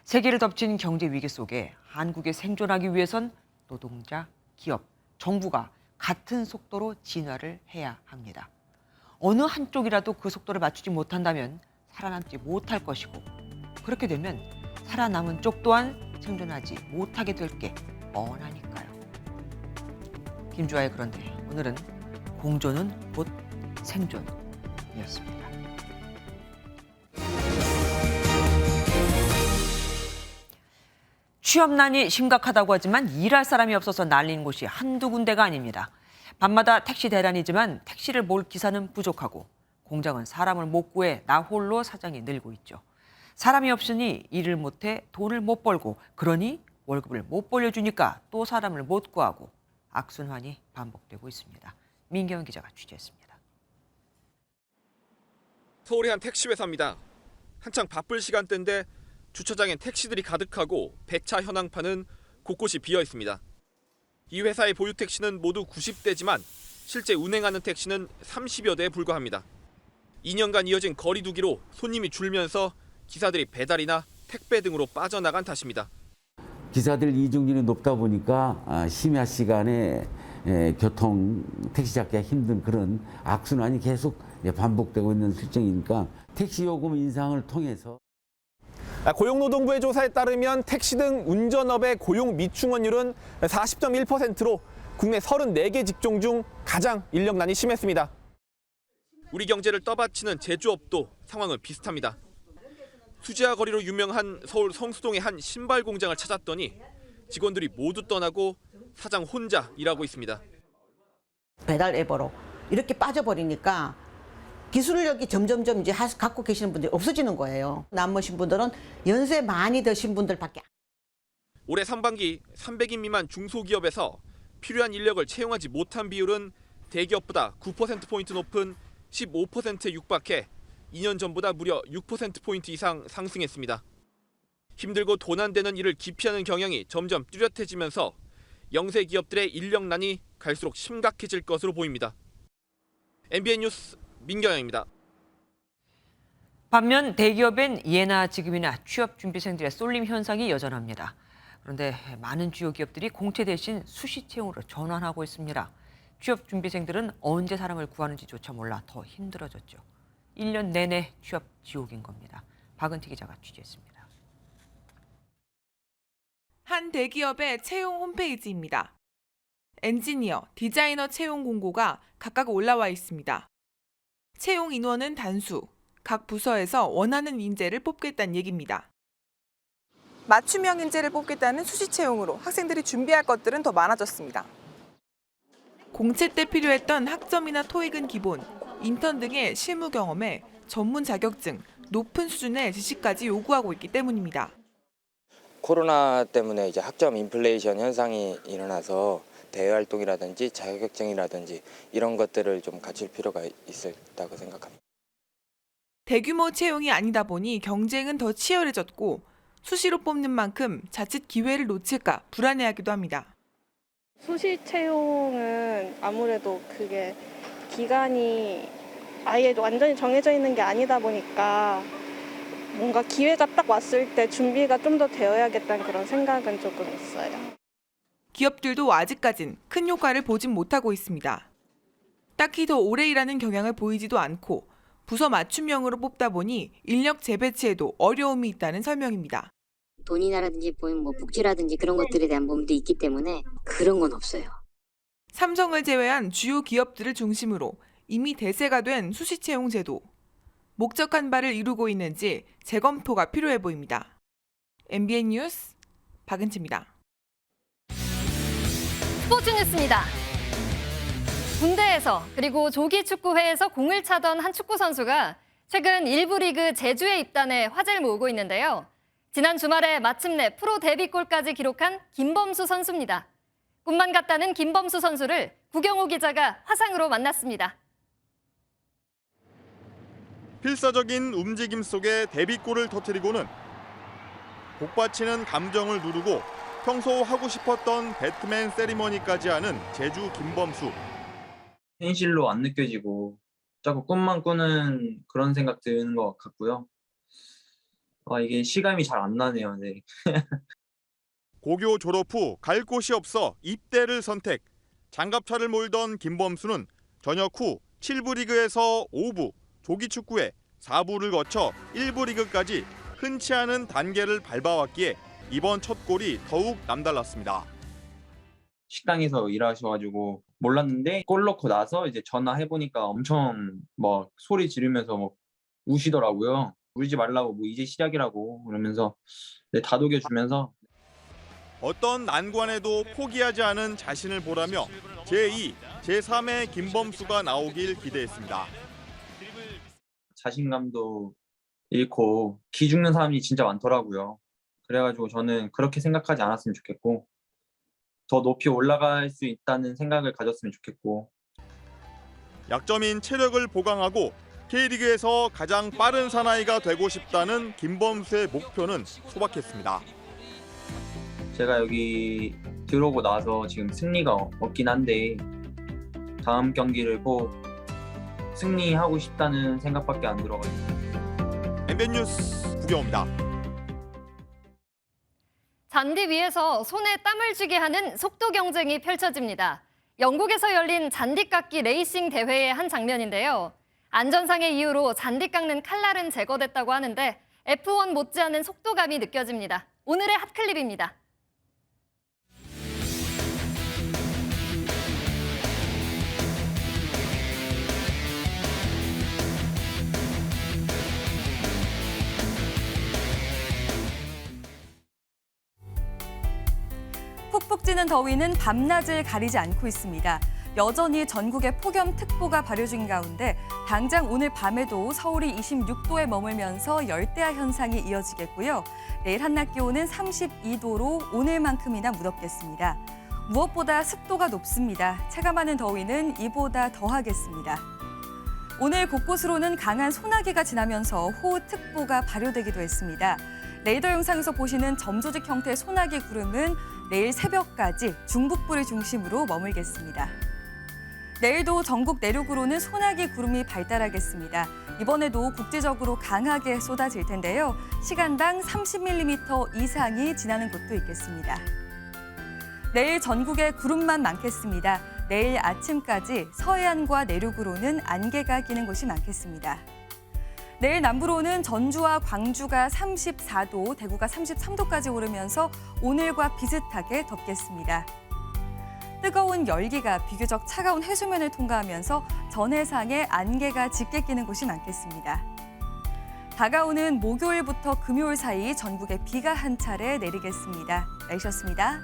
Speaker 1: 세계를 덮친 경제 위기 속에 한국이 생존하기 위해선 노동자, 기업, 정부가 같은 속도로 진화를 해야 합니다. 어느 한쪽이라도 그 속도를 맞추지 못한다면 살아남지 못할 것이고 그렇게 되면 살아남은 쪽 또한 생존하지 못하게 될 게 뻔하니까요. 김주아의 그런데 오늘은 공존은 곧 생존이었습니다. 취업난이 심각하다고 하지만 일할 사람이 없어서 난리인 곳이 한두 군데가 아닙니다. 밤마다 택시 대란이지만 택시를 몰 기사는 부족하고 공장은 사람을 못 구해 나 홀로 사장이 늘고 있죠. 사람이 없으니 일을 못해 돈을 못 벌고 그러니 월급을 못 벌려주니까 또 사람을 못 구하고 악순환이 반복되고 있습니다. 민경훈 기자가 취재했습니다.
Speaker 5: 서울의 한 택시 회사입니다. 한창 바쁠 시간대인데 주차장엔 택시들이 가득하고 배차 현황판은 곳곳이 비어 있습니다. 이 회사의 보유 택시는 모두 90대지만 실제 운행하는 택시는 30여 대에 불과합니다. 2년간 이어진 거리 두기로 손님이 줄면서 기사들이 배달이나 택배 등으로 빠져나간 탓입니다.
Speaker 7: 기사들 이중률이 높다 보니까 심야 시간에 교통 택시 잡기가 힘든 그런 악순환이 계속 반복되고 있는 실정이니까 택시 요금 인상을 통해서
Speaker 14: 고용노동부의 조사에 따르면 택시 등 운전업의 고용 미충원율은 40.1%로 국내 34개 직종 중 가장 인력난이 심했습니다.
Speaker 5: 우리 경제를 떠받치는 제조업도 상황은 비슷합니다. 수지와 거리로 유명한 서울 성수동의 한 신발 공장을 찾았더니 직원들이 모두 떠나고 사장 혼자 일하고 있습니다.
Speaker 9: 배달 앱으로 이렇게 빠져버리니까 기술력이 점점점 이제 갖고 계시는 분들이 없어지는 거예요. 남으신 분들은 연세 많이 드신 분들밖에.
Speaker 5: 올해 상반기 300인 미만 중소기업에서 필요한 인력을 채용하지 못한 비율은 대기업보다 9%포인트 높은 15%에 육박해 2년 전보다 무려 6%포인트 이상 상승했습니다. 힘들고 돈 안 되는 일을 기피하는 경향이 점점 뚜렷해지면서 영세 기업들의 인력난이 갈수록 심각해질 것으로 보입니다. MBN 뉴스 민경영입니다.
Speaker 1: 반면 대기업엔 예나 지급이나 취업 준비생들의 쏠림 현상이 여전합니다. 그런데 많은 주요 기업들이 공채 대신 수시 채용으로 전환하고 있습니다. 취업 준비생들은 언제 사람을 구하는지조차 몰라 더 힘들어졌죠. 1년 내내 취업 지옥인 겁니다. 박은티 기자가 취재했습니다.
Speaker 11: 한 대기업의 채용 홈페이지입니다. 엔지니어, 디자이너 채용 공고가 각각 올라와 있습니다. 채용 인원은 단수, 각 부서에서 원하는 인재를 뽑겠다는 얘기입니다. 맞춤형 인재를 뽑겠다는 수시 채용으로 학생들이 준비할 것들은 더 많아졌습니다. 공채 때 필요했던 학점이나 토익은 기본, 인턴 등의 실무 경험에 전문 자격증, 높은 수준의 지식까지 요구하고 있기 때문입니다.
Speaker 12: 코로나 때문에 이제 학점 인플레이션 현상이 일어나서 대외 활동이라든지 자격증이라든지 이런 것들을 좀 갖출 필요가 있다고 생각합니다.
Speaker 11: 대규모 채용이 아니다 보니 경쟁은 더 치열해졌고 수시로 뽑는 만큼 자칫 기회를 놓칠까 불안해하기도 합니다.
Speaker 24: 수시 채용은 아무래도 그게 기간이 아예 완전히 정해져 있는 게 아니다 보니까 뭔가 기회가 딱 왔을 때 준비가 좀 더 되어야겠다는 그런 생각은 조금 있어요.
Speaker 11: 기업들도 아직까진 큰 효과를 보진 못하고 있습니다. 딱히 더 오래 일하는 경향을 보이지도 않고 부서 맞춤형으로 뽑다 보니 인력 재배치에도 어려움이 있다는 설명입니다.
Speaker 26: 돈이나라든지 뭐 복지라든지 그런 것들에 대한 부분도 있기 때문에 그런 건 없어요.
Speaker 11: 삼성을 제외한 주요 기업들을 중심으로 이미 대세가 된 수시 채용 제도. 목적한 바를 이루고 있는지 재검토가 필요해 보입니다. MBN 뉴스 박은지입니다.
Speaker 8: 스포츠 뉴스입니다. 군대에서 그리고 조기축구회에서 공을 차던 한 축구 선수가 최근 1부 리그 제주에 입단해 화제를 모으고 있는데요. 지난 주말에 마침내 프로 데뷔골까지 기록한 김범수 선수입니다. 꿈만 같다는 김범수 선수를 구경호 기자가 화상으로 만났습니다.
Speaker 13: 필사적인 움직임 속에 데뷔골을 터뜨리고는 복받치는 감정을 누르고 평소 하고 싶었던 배트맨 세리머니까지 하는 제주 김범수.
Speaker 16: 현실로 안 느껴지고 자꾸 꿈만 꾸는 그런 생각 드는 것 같고요. 이게 시감이 잘 안 나네요. 네.
Speaker 13: 고교 졸업 후 갈 곳이 없어 입대를 선택. 장갑차를 몰던 김범수는 전역 후 7부 리그에서 5부, 조기축구회 4부를 거쳐 1부 리그까지 흔치 않은 단계를 밟아왔기에 이번 첫 골이 더욱 남달랐습니다.
Speaker 16: 식당에서 일하셔가지고 몰랐는데 골 넣고 나서 이제 전화해보니까 엄청 막 소리 지르면서 막 우시더라고요. 울지 말라고, 뭐 이제 시작이라고 그러면서 다독여주면서
Speaker 13: 어떤 난관에도 포기하지 않은 자신을 보라며 제2, 제3의 김범수가 나오길 기대했습니다.
Speaker 16: 자신감도 잃고 기죽는 사람이 진짜 많더라고요. 그래가지고 저는 그렇게 생각하지 않았으면 좋겠고 더 높이 올라갈 수 있다는 생각을 가졌으면 좋겠고
Speaker 13: 약점인 체력을 보강하고 K리그에서 가장 빠른 사나이가 되고 싶다는 김범수의 목표는 소박했습니다.
Speaker 16: 제가 여기 들어오고 나서 지금 승리가 없긴 한데 다음 경기를 꼭 승리하고 싶다는 생각밖에 안 들어가지고.
Speaker 13: MBN 뉴스 구경호입니다.
Speaker 8: 잔디 위에서 손에 땀을 쥐게 하는 속도 경쟁이 펼쳐집니다. 영국에서 열린 잔디 깎기 레이싱 대회의 한 장면인데요. 안전상의 이유로 잔디 깎는 칼날은 제거됐다고 하는데 F1 못지않은 속도감이 느껴집니다. 오늘의 핫클립입니다.
Speaker 18: 푹푹 찌는 더위는 밤낮을 가리지 않고 있습니다. 여전히 전국에 폭염특보가 발효 중인 가운데 당장 오늘 밤에도 서울이 26도에 머물면서 열대야 현상이 이어지겠고요. 내일 한낮 기온은 32도로 오늘만큼이나 무덥겠습니다. 무엇보다 습도가 높습니다. 체감하는 더위는 이보다 더하겠습니다. 오늘 곳곳으로는 강한 소나기가 지나면서 호우특보가 발효되기도 했습니다. 레이더 영상에서 보시는 점조직 형태의 소나기 구름은 내일 새벽까지 중북부를 중심으로 머물겠습니다. 내일도 전국 내륙으로는 소나기 구름이 발달하겠습니다. 이번에도 국지적으로 강하게 쏟아질 텐데요. 시간당 30mm 이상이 지나는 곳도 있겠습니다. 내일 전국에 구름만 많겠습니다. 내일 아침까지 서해안과 내륙으로는 안개가 끼는 곳이 많겠습니다. 내일 남부로는 전주와 광주가 34도, 대구가 33도까지 오르면서 오늘과 비슷하게 덥겠습니다. 뜨거운 열기가 비교적 차가운 해수면을 통과하면서 전해상에 안개가 짙게 끼는 곳이 많겠습니다. 다가오는 목요일부터 금요일 사이 전국에 비가 한 차례 내리겠습니다. 날씨였습니다.